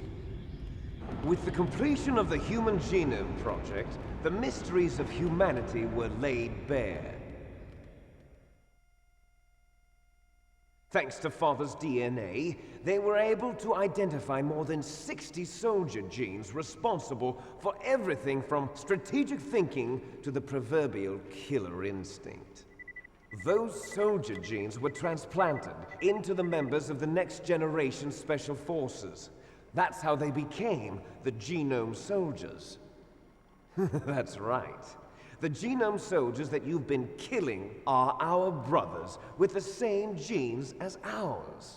Speaker 9: With the completion of the Human Genome Project, the mysteries of humanity were laid bare. Thanks to Father's DNA, they were able to identify more than 60 soldier genes responsible for everything from strategic thinking to the proverbial killer instinct. Those soldier genes were transplanted into the members of the next generation Special Forces. That's how they became the Genome Soldiers. That's right. The Genome Soldiers that you've been killing are our brothers with the same genes as ours.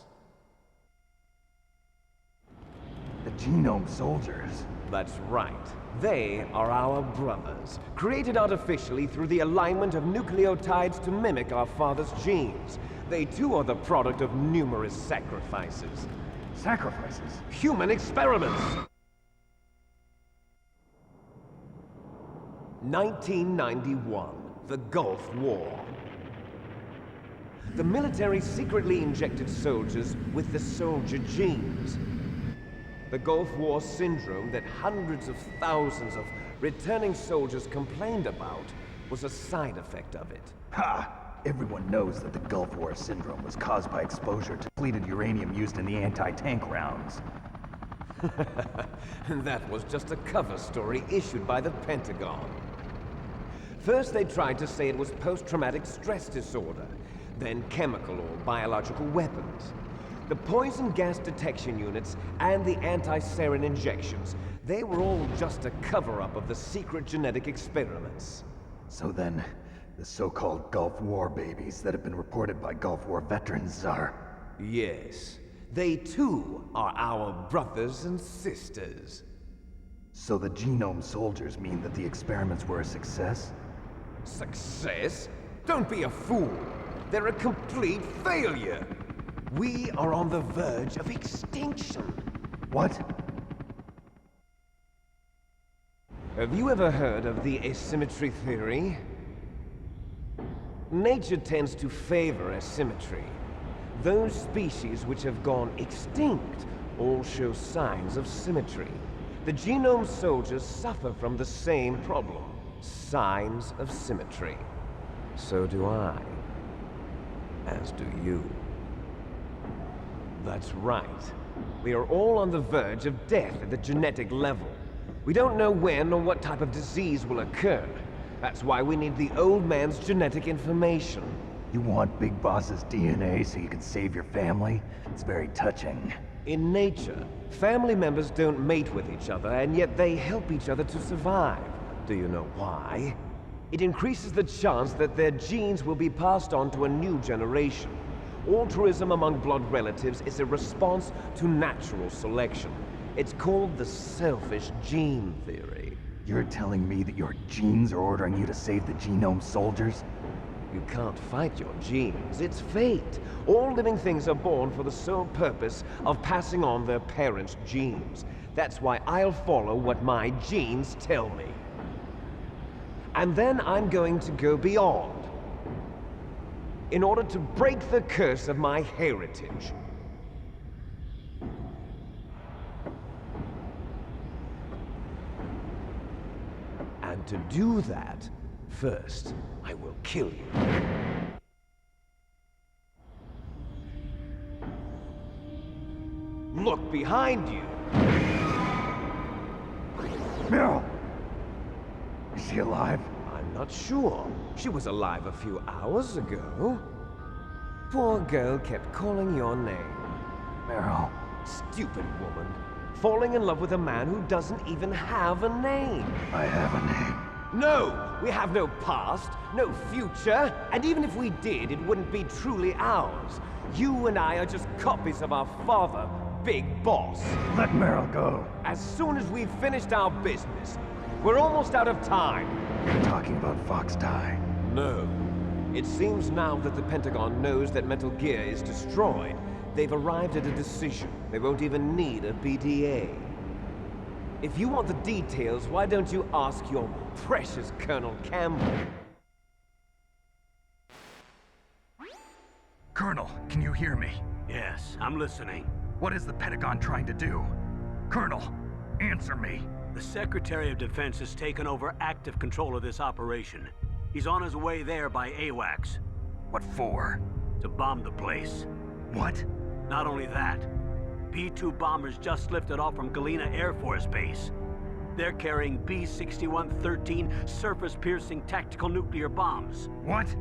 Speaker 7: The Genome Soldiers?
Speaker 9: That's right. They are our brothers, created artificially through the alignment of nucleotides to mimic our father's genes. They too are the product of numerous sacrifices.
Speaker 7: Sacrifices?
Speaker 9: Human experiments! 1991, the Gulf War. The military secretly injected soldiers with the soldier genes. The Gulf War syndrome that hundreds of thousands of returning soldiers complained about was a side effect of it.
Speaker 7: Ha! Everyone knows that the Gulf War syndrome was caused by exposure to depleted uranium used in the anti-tank rounds.
Speaker 9: That was just a cover story issued by the Pentagon. First, they tried to say it was post-traumatic stress disorder, then chemical or biological weapons. The poison gas detection units and the anti-sarin injections, they were all just a cover-up of the secret genetic experiments.
Speaker 7: So then, the so-called Gulf War babies that have been reported by Gulf War veterans are...
Speaker 9: Yes. They too are our brothers and sisters.
Speaker 7: So the Genome Soldiers mean that the experiments were a success?
Speaker 9: Success? Don't be a fool. They're a complete failure. We are on the verge of extinction.
Speaker 7: What?
Speaker 9: Have you ever heard of the asymmetry theory? Nature tends to favor asymmetry. Those species which have gone extinct all show signs of symmetry. The genome soldiers suffer from the same problem. Signs of symmetry. So do I. As do you. That's right. We are all on the verge of death at the genetic level. We don't know when or what type of disease will occur. That's why we need the old man's genetic information.
Speaker 4: You want Big Boss's DNA so you can save your family? It's very touching.
Speaker 9: In nature, family members don't mate with each other, and yet they help each other to survive. Do you know why? It increases the chance that their genes will be passed on to a new generation. Altruism among blood relatives is a response to natural selection. It's called the selfish gene theory.
Speaker 4: You're telling me that your genes are ordering you to save the genome soldiers?
Speaker 9: You can't fight your genes. It's fate. All living things are born for the sole purpose of passing on their parents' genes. That's why I'll follow what my genes tell me. And then I'm going to go beyond. In order to break the curse of my heritage. And to do that, first, I will kill you. Look behind you!
Speaker 4: Meryl! Is she alive?
Speaker 9: I'm not sure. She was alive a few hours ago. Poor girl kept calling your name.
Speaker 4: Meryl.
Speaker 9: Stupid woman. Falling in love with a man who doesn't even have a name.
Speaker 4: I have a name.
Speaker 9: No! We have no past, no future, and even if we did, it wouldn't be truly ours. You and I are just copies of our father, Big Boss.
Speaker 4: Let Meryl go.
Speaker 9: As soon as we've finished our business, we're almost out of time.
Speaker 4: You're talking about Fox Die.
Speaker 9: No. It seems now that the Pentagon knows that Metal Gear is destroyed. They've arrived at a decision. They won't even need a PDA. If you want the details, why don't you ask your precious Colonel Campbell?
Speaker 2: Colonel, can you hear me?
Speaker 5: Yes, I'm listening.
Speaker 2: What is the Pentagon trying to do? Colonel, answer me.
Speaker 5: The Secretary of Defense has taken over active control of this operation. He's on his way there by AWACS.
Speaker 2: What for?
Speaker 5: To bomb the place.
Speaker 2: What?
Speaker 5: Not only that, P-2 bombers just lifted off from Galena Air Force Base. They're carrying B-6113 surface-piercing tactical nuclear bombs.
Speaker 2: What?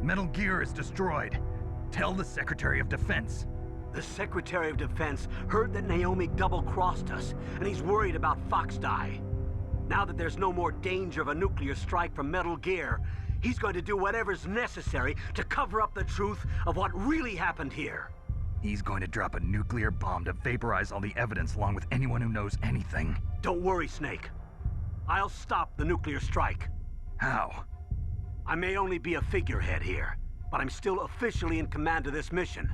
Speaker 2: Metal Gear is destroyed. Tell the Secretary of Defense.
Speaker 5: The Secretary of Defense heard that Naomi double-crossed us, and he's worried about Fox Die. Now that there's no more danger of a nuclear strike from Metal Gear, he's going to do whatever's necessary to cover up the truth of what really happened here.
Speaker 2: He's going to drop a nuclear bomb to vaporize all the evidence along with anyone who knows anything.
Speaker 5: Don't worry, Snake. I'll stop the nuclear strike.
Speaker 2: How?
Speaker 5: I may only be a figurehead here, but I'm still officially in command of this mission.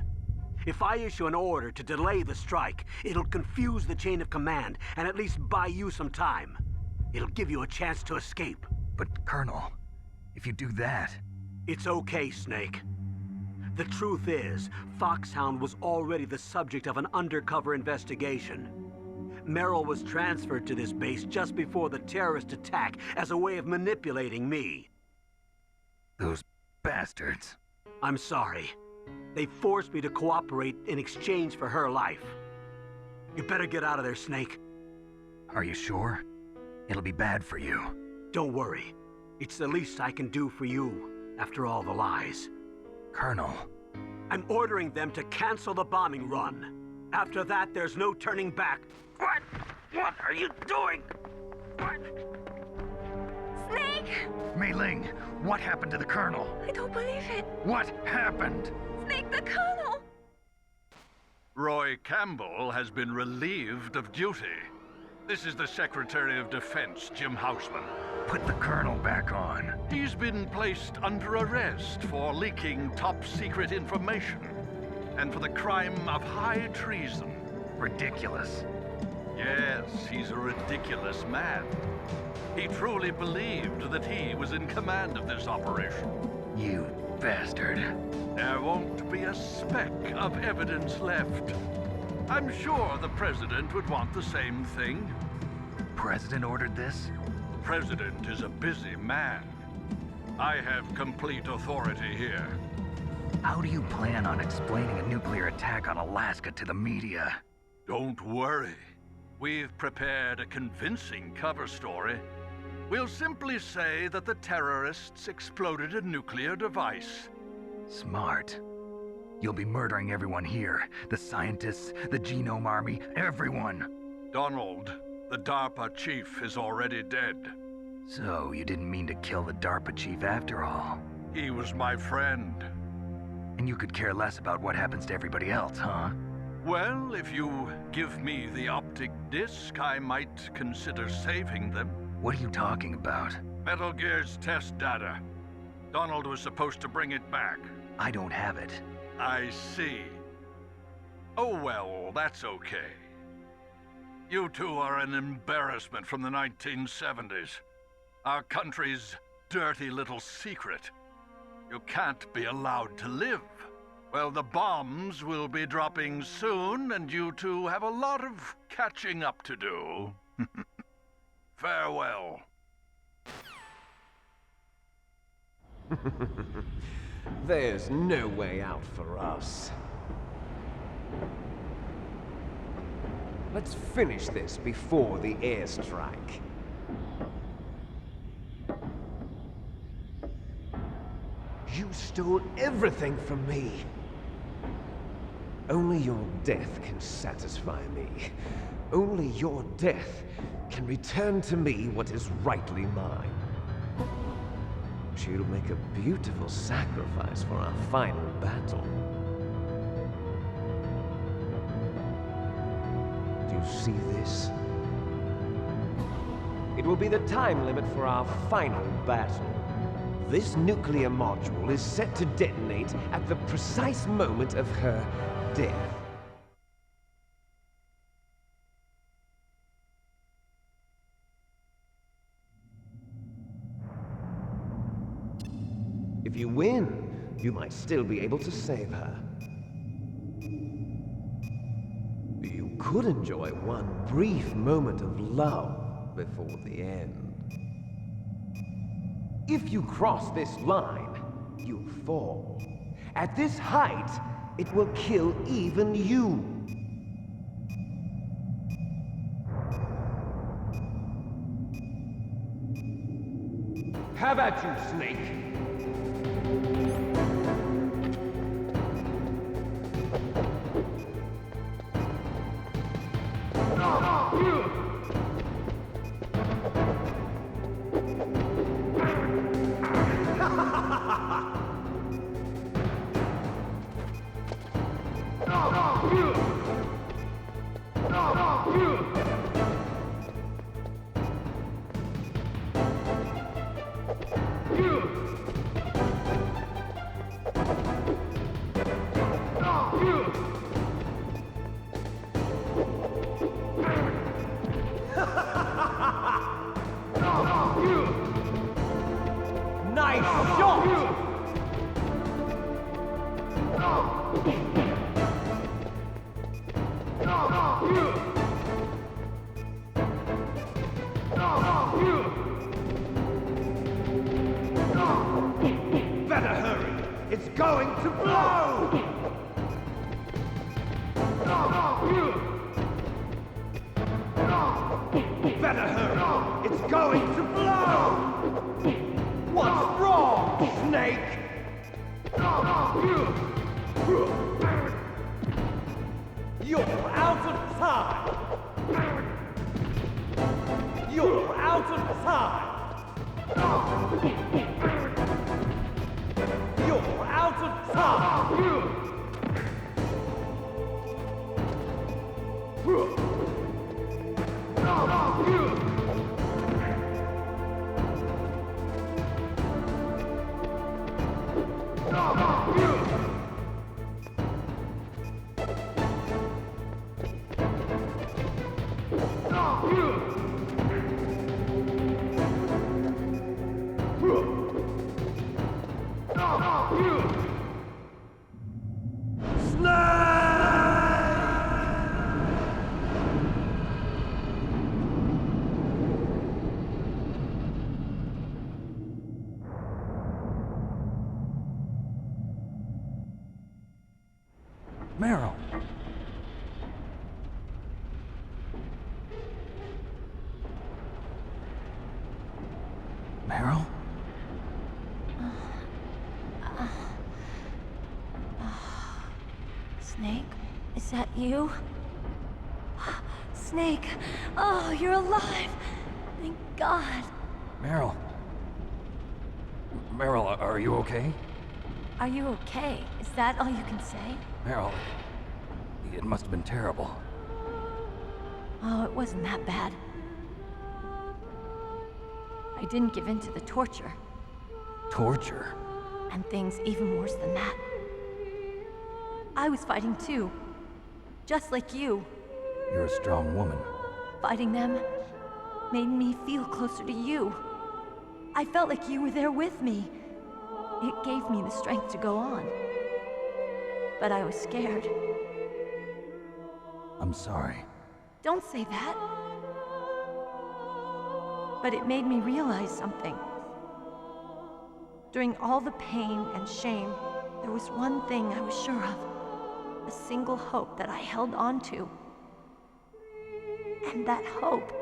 Speaker 5: If I issue an order to delay the strike, it'll confuse the chain of command and at least buy you some time. It'll give you a chance to escape.
Speaker 2: But, Colonel, if you do that...
Speaker 5: It's okay, Snake. The truth is, Foxhound was already the subject of an undercover investigation. Meryl was transferred to this base just before the terrorist attack as a way of manipulating me.
Speaker 2: Those bastards.
Speaker 5: I'm sorry. They forced me to cooperate in exchange for her life. You better get out of there, Snake.
Speaker 2: Are you sure? It'll be bad for you.
Speaker 5: Don't worry. It's the least I can do for you, after all the lies.
Speaker 2: Colonel.
Speaker 5: I'm ordering them to cancel the bombing run. After that, there's no turning back. What? What are you doing? What?
Speaker 6: Snake!
Speaker 2: Mei Ling, what happened to the Colonel?
Speaker 6: I don't believe it.
Speaker 2: What happened?
Speaker 6: Snake, the Colonel!
Speaker 10: Roy Campbell has been relieved of duty. This is the Secretary of Defense, Jim Houseman.
Speaker 2: Put the Colonel back on.
Speaker 10: He's been placed under arrest for leaking top-secret information and for the crime of high treason.
Speaker 2: Ridiculous.
Speaker 10: Yes, he's a ridiculous man. He truly believed that he was in command of this operation.
Speaker 2: You bastard.
Speaker 10: There won't be a speck of evidence left. I'm sure the President would want the same thing.
Speaker 2: President ordered this?
Speaker 10: The President is a busy man. I have complete authority here.
Speaker 2: How do you plan on explaining a nuclear attack on Alaska to the media?
Speaker 10: Don't worry. We've prepared a convincing cover story. We'll simply say that the terrorists exploded a nuclear device.
Speaker 2: Smart. You'll be murdering everyone here. The scientists, the Genome Army, everyone.
Speaker 10: Donald, the DARPA chief, is already dead.
Speaker 2: So, you didn't mean to kill the DARPA chief after all.
Speaker 10: He was my friend.
Speaker 2: And you could care less about what happens to everybody else, huh?
Speaker 10: Well, if you give me the optic disc, I might consider saving them.
Speaker 2: What are you talking about?
Speaker 10: Metal Gear's test data. Donald was supposed to bring it back.
Speaker 2: I don't have it.
Speaker 10: I see. Oh well, that's okay. You two are an embarrassment from the 1970s. Our country's dirty little secret. You can't be allowed to live. Well, the bombs will be dropping soon, and you two have a lot of catching up to do. Farewell.
Speaker 9: There's no way out for us. Let's finish this before the airstrike. You stole everything from me. Only your death can satisfy me. Only your death can return to me what is rightly mine. She'll make a beautiful sacrifice for our final battle. Do you see this? It will be the time limit for our final battle. This nuclear module is set to detonate at the precise moment of her death. If you win, you might still be able to save her. You could enjoy one brief moment of love before the end. If you cross this line, you'll fall. At this height, it will kill even you. Have at you, Snake. Nice shot! Better hurry! It's going to blow! Better hurry! It's going to blow! What's wrong, Snake? You're out of time! You're out of time! You're out of time!
Speaker 8: You!
Speaker 7: Meryl! Meryl?
Speaker 11: Snake, is that you? Snake! Oh, you're alive! Thank God!
Speaker 7: Meryl. Meryl, are you okay?
Speaker 11: Are you okay? Is that all you can say?
Speaker 7: Meryl, it must have been terrible.
Speaker 11: Oh, it wasn't that bad. I didn't give in to the torture.
Speaker 7: Torture?
Speaker 11: And things even worse than that. I was fighting too. Just like you.
Speaker 7: You're a strong woman.
Speaker 11: Fighting them made me feel closer to you. I felt like you were there with me. It gave me the strength to go on. But I was scared.
Speaker 7: I'm sorry.
Speaker 11: Don't say that. But it made me realize something. During all the pain and shame, there was one thing I was sure of. A single hope that I held on to. And that hope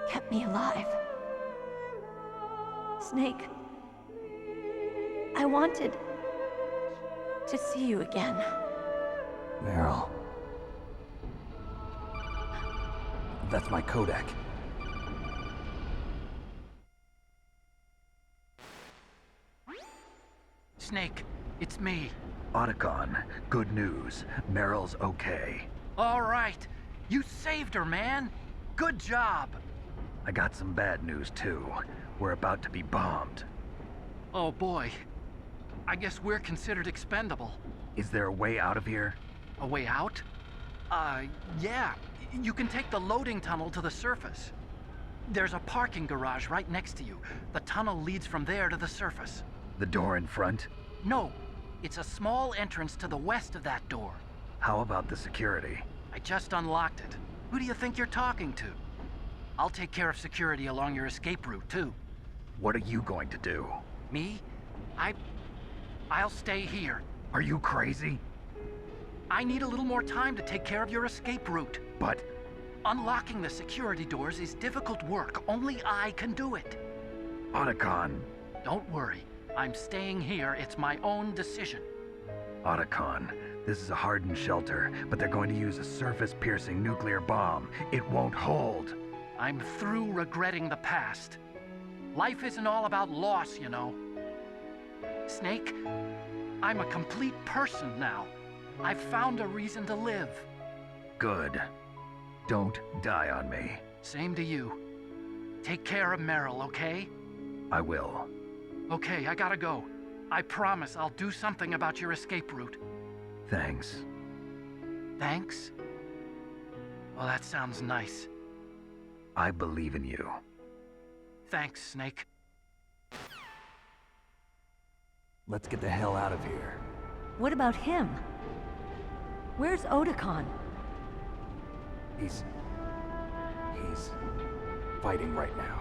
Speaker 11: kept me alive. Snake, I wanted to see you again.
Speaker 7: Meryl. That's my Kodak.
Speaker 12: Snake, it's me.
Speaker 2: Otacon, good news. Meryl's okay.
Speaker 12: All right. You saved her, man. Good job.
Speaker 2: I got some bad news, too. We're about to be bombed.
Speaker 12: Oh, boy. I guess we're considered expendable.
Speaker 2: Is there a way out of here?
Speaker 12: A way out? Yeah. You can take the loading tunnel to the surface. There's a parking garage right next to you. The tunnel leads from there to the surface.
Speaker 2: The door in front?
Speaker 12: No. It's a small entrance to the west of that door.
Speaker 2: How about the security?
Speaker 12: I just unlocked it. Who do you think you're talking to? I'll take care of security along your escape route, too.
Speaker 2: What are you going to do?
Speaker 12: Me? I'll stay here.
Speaker 2: Are you crazy?
Speaker 12: I need a little more time to take care of your escape route.
Speaker 2: But...
Speaker 12: unlocking the security doors is difficult work. Only I can do it.
Speaker 2: Otacon.
Speaker 12: Don't worry. I'm staying here. It's my own decision.
Speaker 2: Otacon, this is a hardened shelter, but they're going to use a surface-piercing nuclear bomb. It won't hold.
Speaker 12: I'm through regretting the past. Life isn't all about loss, you know. Snake, I'm a complete person now. I've found a reason to live.
Speaker 2: Good. Don't die on me.
Speaker 12: Same to you. Take care of Meryl, okay?
Speaker 2: I will.
Speaker 12: Okay, I gotta go. I promise I'll do something about your escape route.
Speaker 2: Thanks.
Speaker 12: Thanks? Well, that sounds nice.
Speaker 2: I believe in you.
Speaker 12: Thanks, Snake.
Speaker 7: Let's get the hell out of here.
Speaker 11: What about him? Where's Otacon?
Speaker 7: He's fighting right now.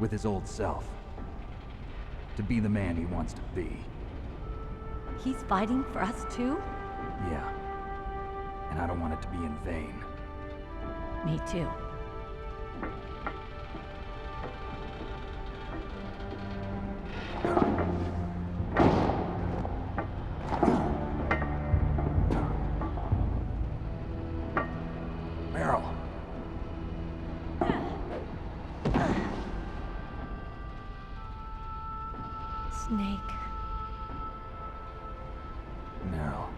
Speaker 7: With his old self. To be the man he wants to be.
Speaker 11: He's fighting for us too?
Speaker 7: Yeah. And I don't want it to be in vain.
Speaker 11: Me too.
Speaker 7: Meryl.
Speaker 11: Snake.
Speaker 7: Meryl.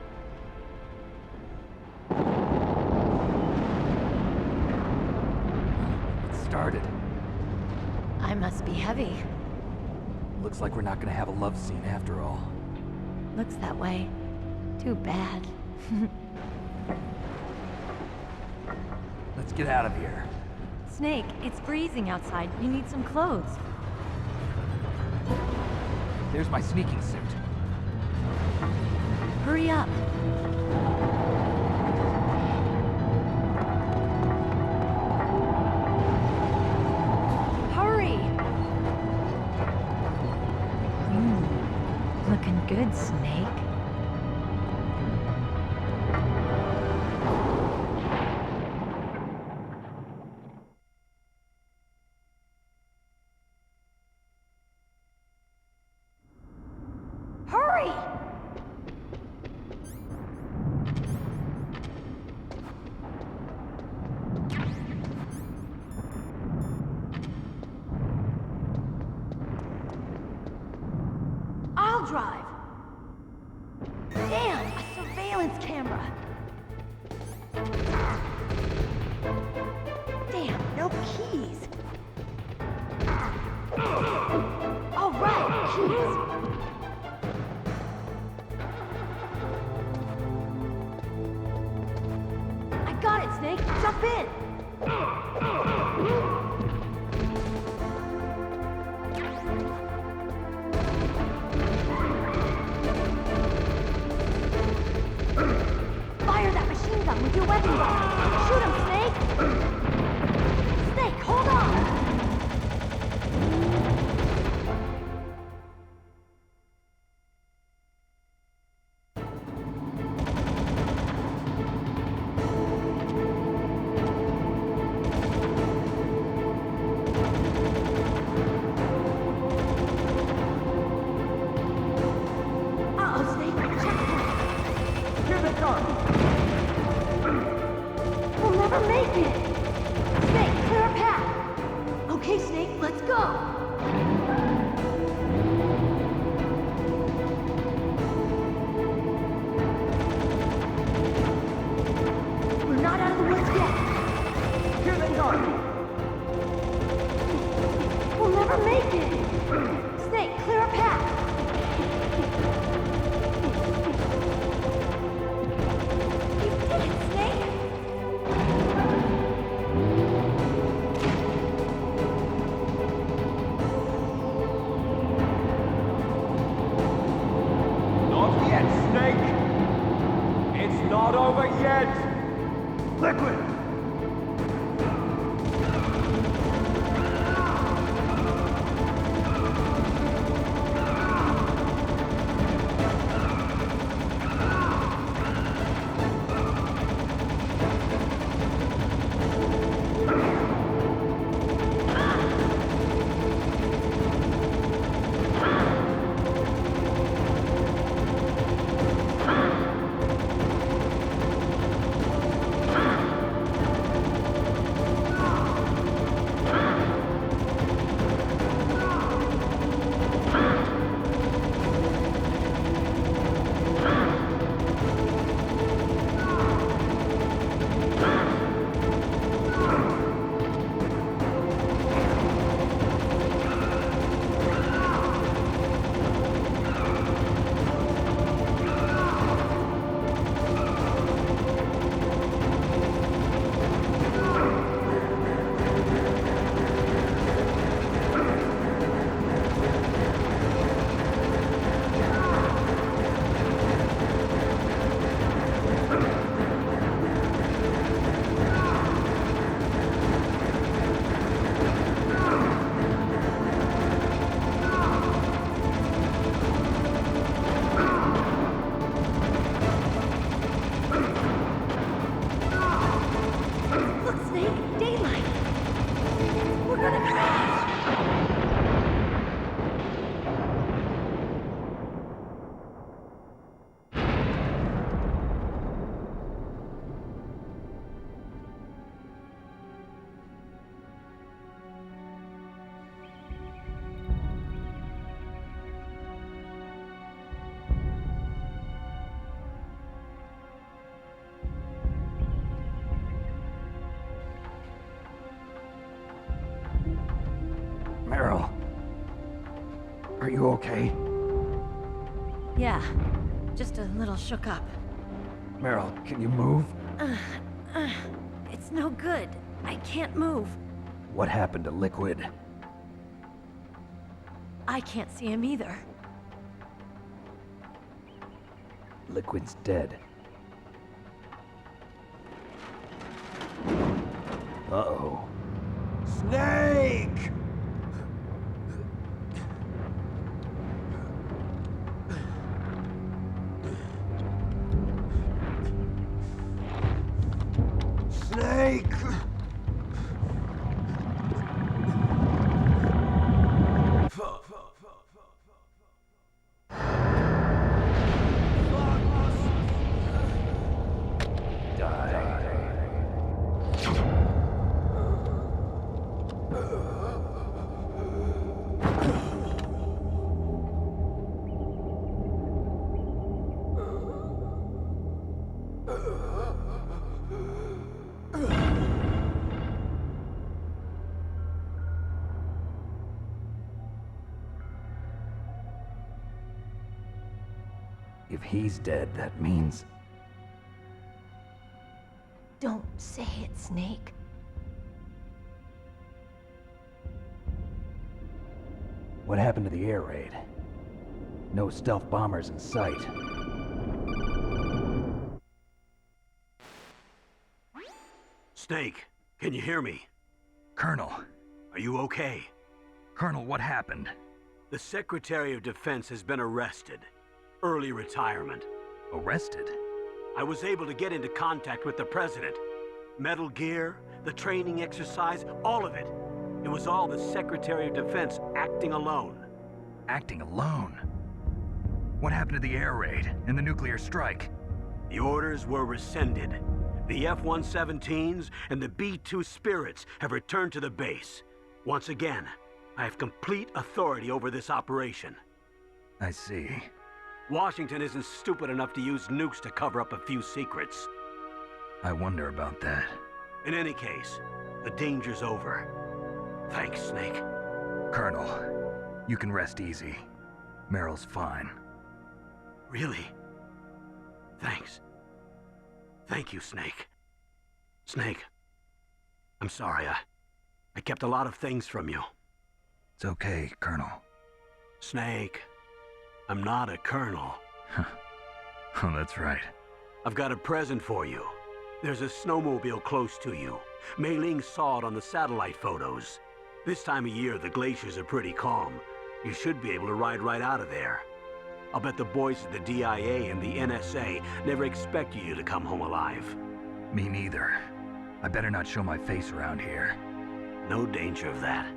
Speaker 7: It started.
Speaker 11: I must be heavy.
Speaker 7: Looks like we're not gonna have a love scene after all.
Speaker 11: Looks that way. Too bad.
Speaker 7: Let's get out of here.
Speaker 11: Snake, it's freezing outside. You need some clothes.
Speaker 7: There's my sneaking suit.
Speaker 11: Hurry up. Hurry! Looking good, Snake. camera. Damn, no keys. All right, keys. I got it, Snake. Jump in. Fire that machine gun with your weapon bar. Shoot him, Snake. Snake, hold on. Uh-oh, Snake. Checkpoint.
Speaker 7: Here they come!
Speaker 11: We'll never make it! Snake, clear a path! Okay, Snake, let's go! We're not out of the woods yet!
Speaker 7: Here they come!
Speaker 11: We'll never make it! Snake, clear a path! You did it, Snake!
Speaker 7: Not yet, Snake! It's not over yet! Liquid!
Speaker 11: Look, Snake, daylight! We're gonna crash!
Speaker 7: Meryl. Are you okay?
Speaker 11: Yeah, just a little shook up.
Speaker 7: Meryl, can you move?
Speaker 11: It's no good. I can't move.
Speaker 7: What happened to Liquid?
Speaker 11: I can't see him either.
Speaker 7: Liquid's dead. Uh-oh.
Speaker 8: Snake! Snake!
Speaker 4: If he's dead, that means...
Speaker 11: Don't say it, Snake.
Speaker 4: What happened to the air raid? No stealth bombers in sight.
Speaker 5: Snake, can you hear me?
Speaker 2: Colonel.
Speaker 5: Are you okay?
Speaker 2: Colonel, what happened?
Speaker 5: The Secretary of Defense has been arrested. Early retirement.
Speaker 2: Arrested?
Speaker 5: I was able to get into contact with the President. Metal Gear, the training exercise, all of it. It was all the Secretary of Defense acting alone.
Speaker 2: Acting alone? What happened to the air raid and the nuclear strike?
Speaker 5: The orders were rescinded. The F-117s and the B-2 Spirits have returned to the base. Once again, I have complete authority over this operation.
Speaker 2: I see.
Speaker 5: Washington isn't stupid enough to use nukes to cover up a few secrets.
Speaker 2: I wonder about that.
Speaker 5: In any case, the danger's over. Thanks, Snake.
Speaker 2: Colonel, you can rest easy. Meryl's fine.
Speaker 5: Really? Thanks. Thank you, Snake. Snake, I'm sorry. I kept a lot of things from you.
Speaker 2: It's okay, Colonel.
Speaker 5: Snake, I'm not a colonel.
Speaker 2: Oh, that's right.
Speaker 5: I've got a present for you. There's a snowmobile close to you. Mei Ling saw it on the satellite photos. This time of year, the glaciers are pretty calm. You should be able to ride right out of there. I'll bet the boys at the DIA and the NSA never expected you to come home alive.
Speaker 2: Me neither. I better not show my face around here.
Speaker 5: No danger of that.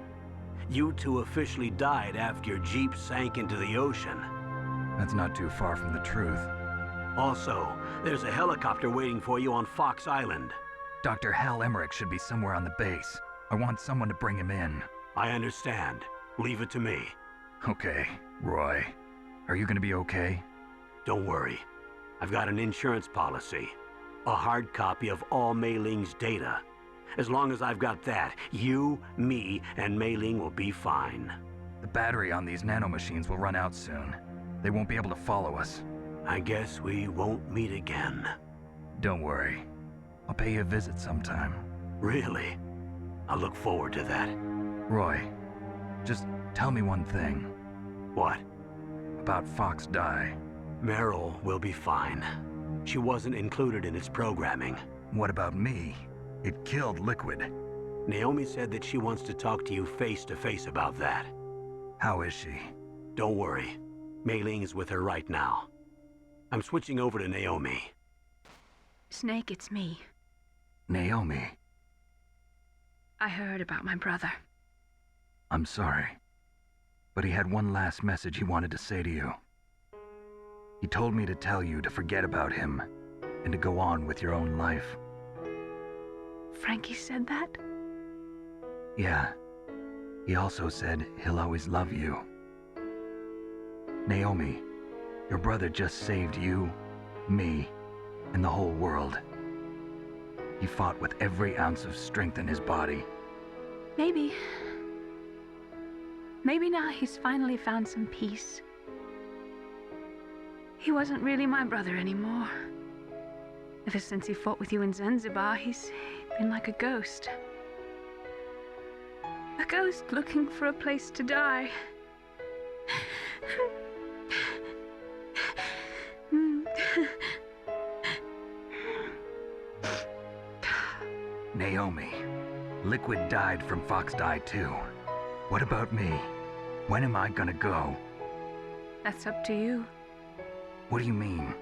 Speaker 5: You two officially died after your Jeep sank into the ocean.
Speaker 2: That's not too far from the truth.
Speaker 5: Also, there's a helicopter waiting for you on Fox Island.
Speaker 2: Dr. Hal Emmerich should be somewhere on the base. I want someone to bring him in.
Speaker 5: I understand. Leave it to me.
Speaker 2: Okay, Roy. Are you gonna be okay?
Speaker 5: Don't worry. I've got an insurance policy. A hard copy of all Mei Ling's data. As long as I've got that, you, me, and Mei Ling will be fine.
Speaker 2: The battery on these nanomachines will run out soon. They won't be able to follow us.
Speaker 5: I guess we won't meet again.
Speaker 2: Don't worry. I'll pay you a visit sometime.
Speaker 5: Really? I look forward to that.
Speaker 2: Roy, just tell me one thing.
Speaker 5: What?
Speaker 2: About Fox Die.
Speaker 5: Meryl will be fine. She wasn't included in its programming.
Speaker 2: What about me? It killed Liquid.
Speaker 5: Naomi said that she wants to talk to you face to face about that.
Speaker 2: How is she?
Speaker 5: Don't worry. Mei Ling is with her right now. I'm switching over to Naomi.
Speaker 6: Snake, it's me.
Speaker 2: Naomi.
Speaker 6: I heard about my brother.
Speaker 2: I'm sorry. But he had one last message he wanted to say to you. He told me to tell you to forget about him and to go on with your own life.
Speaker 6: Frankie said that?
Speaker 2: Yeah. He also said he'll always love you. Naomi, your brother just saved you, me, and the whole world. He fought with every ounce of strength in his body.
Speaker 6: Maybe now he's finally found some peace. He wasn't really my brother anymore. Ever since he fought with you in Zanzibar, he's been like a ghost. A ghost looking for a place to die.
Speaker 2: Naomi, Liquid died from Fox Die too. What about me? When am I gonna go?
Speaker 6: That's up to you.
Speaker 2: What do you mean?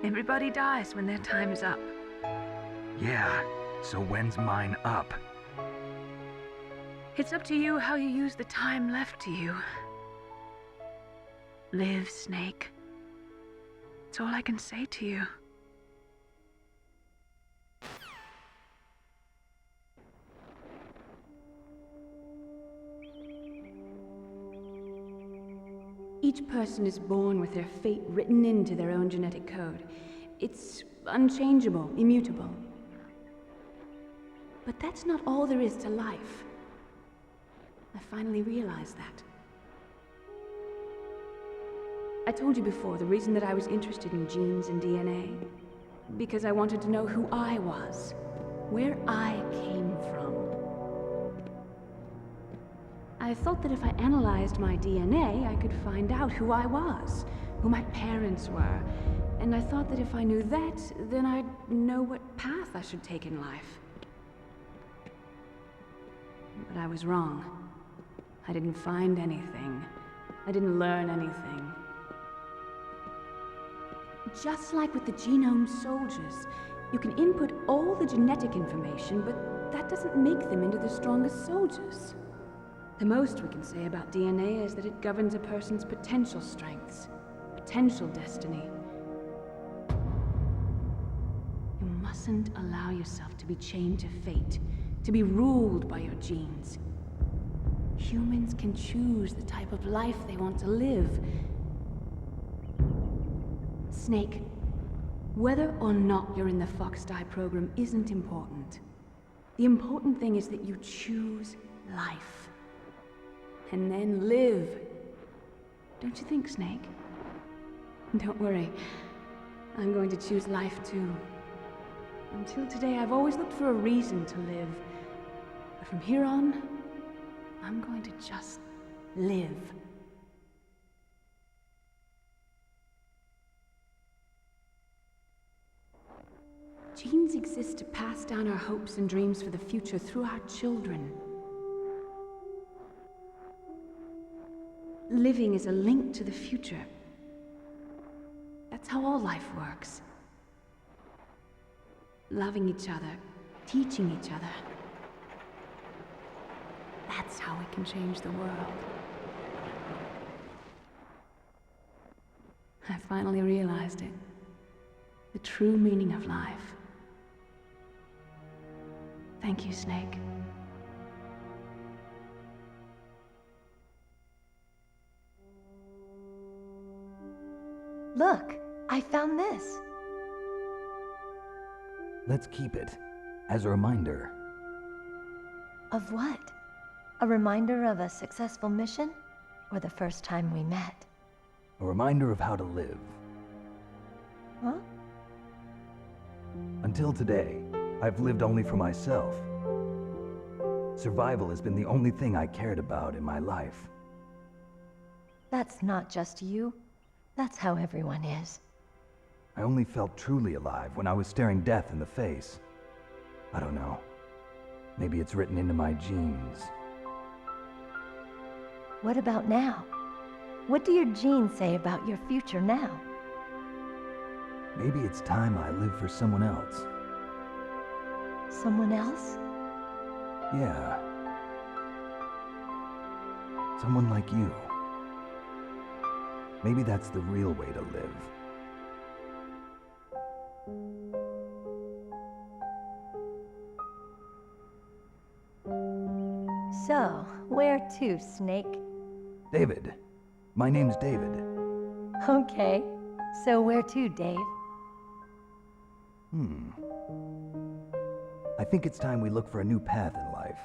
Speaker 6: Everybody dies when their time is up.
Speaker 2: Yeah, so when's mine up?
Speaker 6: It's up to you how you use the time left to you. Live, Snake. That's all I can say to you.
Speaker 13: Each person is born with their fate written into their own genetic code. It's unchangeable, immutable. But that's not all there is to life. I finally realized that. I told you before the reason that I was interested in genes and DNA. Because I wanted to know who I was, where I came from. I thought that if I analyzed my DNA, I could find out who I was, who my parents were, and I thought that if I knew that, then I'd know what path I should take in life. But I was wrong. I didn't find anything. I didn't learn anything. Just like with the genome soldiers, you can input all the genetic information, but that doesn't make them into the strongest soldiers. The most we can say about DNA is that it governs a person's potential strengths, potential destiny. You mustn't allow yourself to be chained to fate, to be ruled by your genes. Humans can choose the type of life they want to live. Snake, whether or not you're in the Fox-Die program isn't important. The important thing is that you choose life. And then live. Don't you think, Snake? Don't worry. I'm going to choose life too. Until today, I've always looked for a reason to live. But from here on, I'm going to just live. Genes exist to pass down our hopes and dreams for the future through our children. Living is a link to the future. That's how all life works. Loving each other, teaching each other. That's how we can change the world. I finally realized it. The true meaning of life. Thank you, Snake.
Speaker 11: Look, I found this.
Speaker 4: Let's keep it as a reminder.
Speaker 11: Of what? A reminder of a successful mission? Or the first time we met?
Speaker 4: A reminder of how to live.
Speaker 11: Huh?
Speaker 4: Until today, I've lived only for myself. Survival has been the only thing I cared about in my life.
Speaker 11: That's not just you. That's how everyone is.
Speaker 4: I only felt truly alive when I was staring death in the face. I don't know. Maybe it's written into my genes.
Speaker 11: What about now? What do your genes say about your future now?
Speaker 4: Maybe it's time I live for someone else.
Speaker 11: Someone else?
Speaker 4: Yeah. Someone like you. Maybe that's the real way to live.
Speaker 11: So, where to, Snake?
Speaker 4: David. My name's David.
Speaker 11: Okay. So where to, Dave?
Speaker 4: I think it's time we look for a new path in life.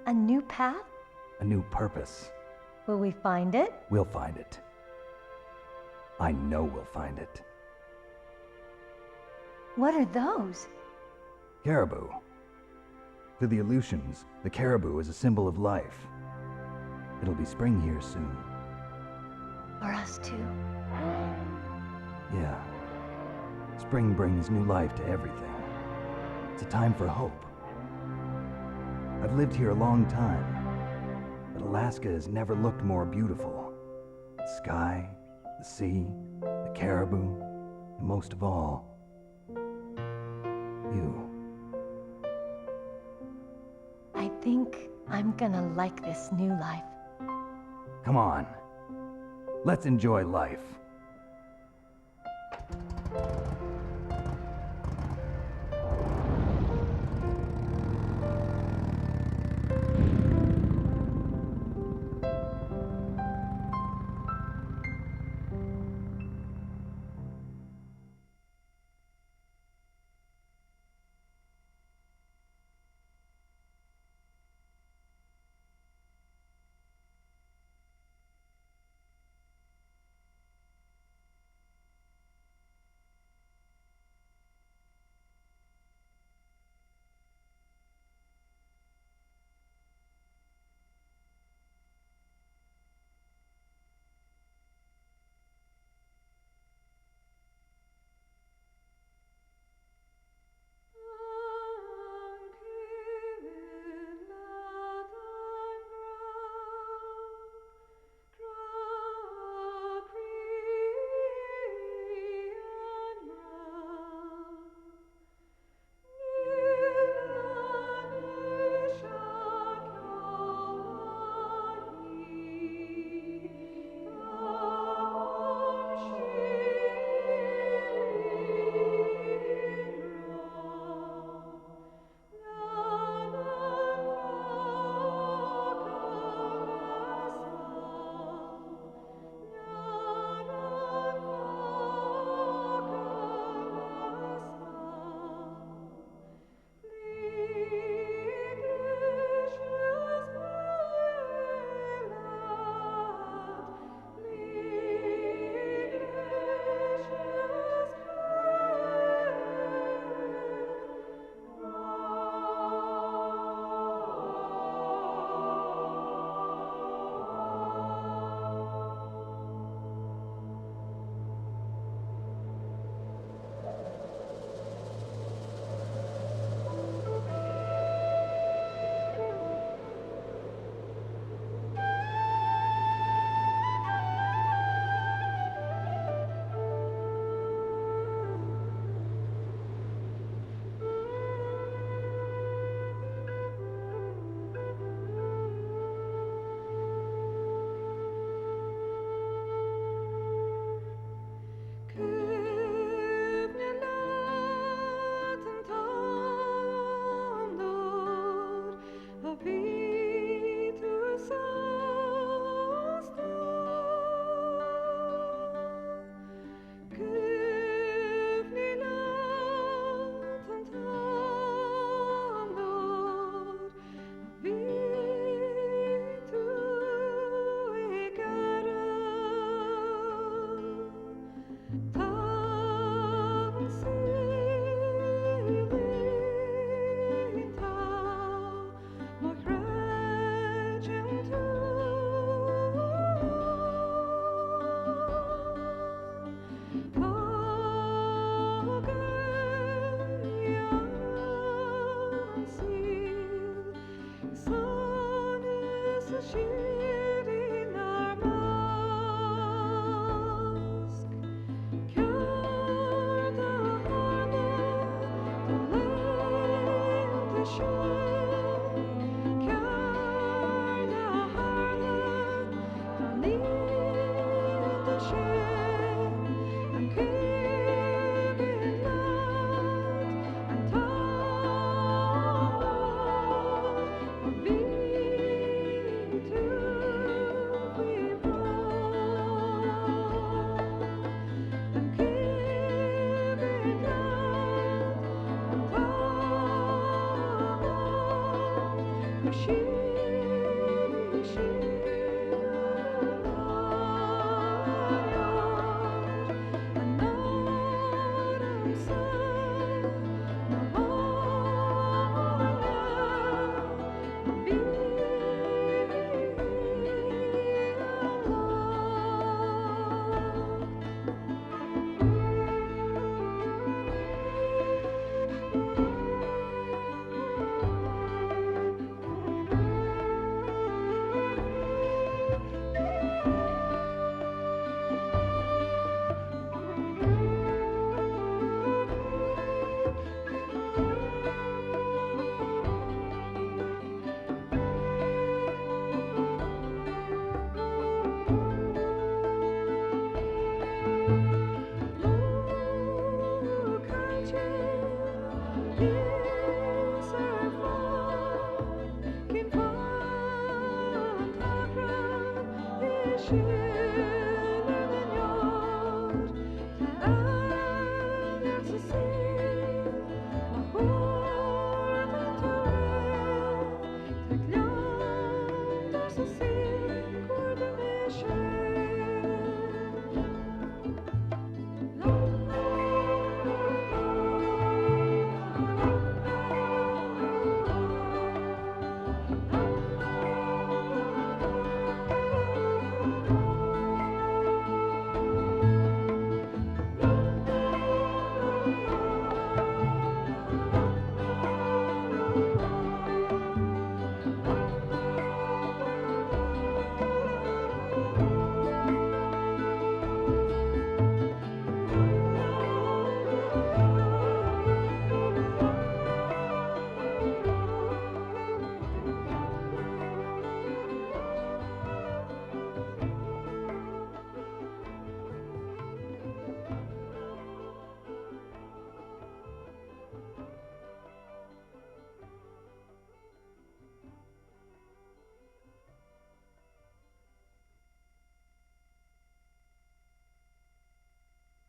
Speaker 11: A new path?
Speaker 4: A new purpose.
Speaker 11: Will we find it?
Speaker 4: We'll find it. I know we'll find it.
Speaker 11: What are those?
Speaker 4: Caribou. To the Aleutians, the caribou is a symbol of life. It'll be spring here soon.
Speaker 11: For us too.
Speaker 4: Yeah. Spring brings new life to everything. It's a time for hope. I've lived here a long time, but Alaska has never looked more beautiful. The sky, the sea, the caribou, and most of all, you.
Speaker 11: I think I'm gonna like this new life.
Speaker 4: Come on. Let's enjoy life.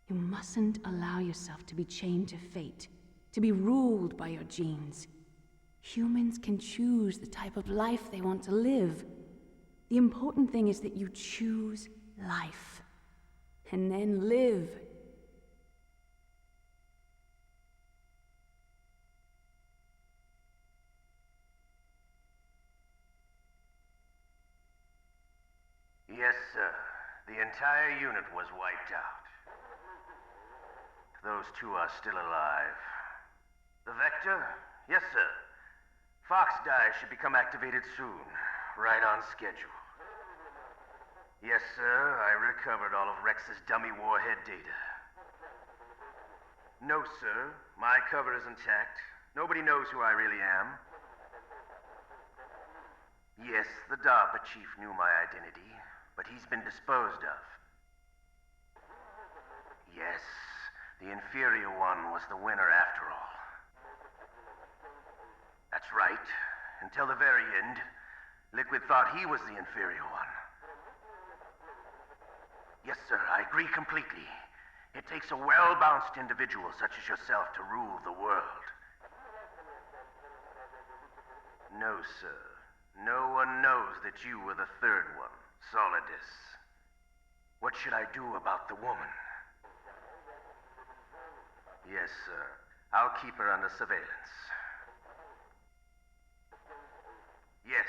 Speaker 13: You mustn't allow yourself to be chained to fate, to be ruled by your genes. Humans can choose the type of life they want to live. The important thing is that you choose life, and then live.
Speaker 1: Yes, sir. The entire unit was wiped out. Those two are still alive. The Vector? Yes, sir. Fox Die should become activated soon. Right on schedule. Yes, sir. I recovered all of Rex's dummy warhead data. No, sir. My cover is intact. Nobody knows who I really am. Yes, the DARPA chief knew my identity, but he's been disposed of. Yes, the inferior one was the winner after all. That's right. Until the very end, Liquid thought he was the inferior one. Yes, sir, I agree completely. It takes a well-balanced individual such as yourself to rule the world. No, sir. No one knows that you were the third one, Solidus. What should I do about the woman? Yes, sir. I'll keep her under surveillance. Yes.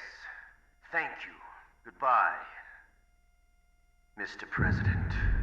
Speaker 1: Thank you. Goodbye, Mr. President.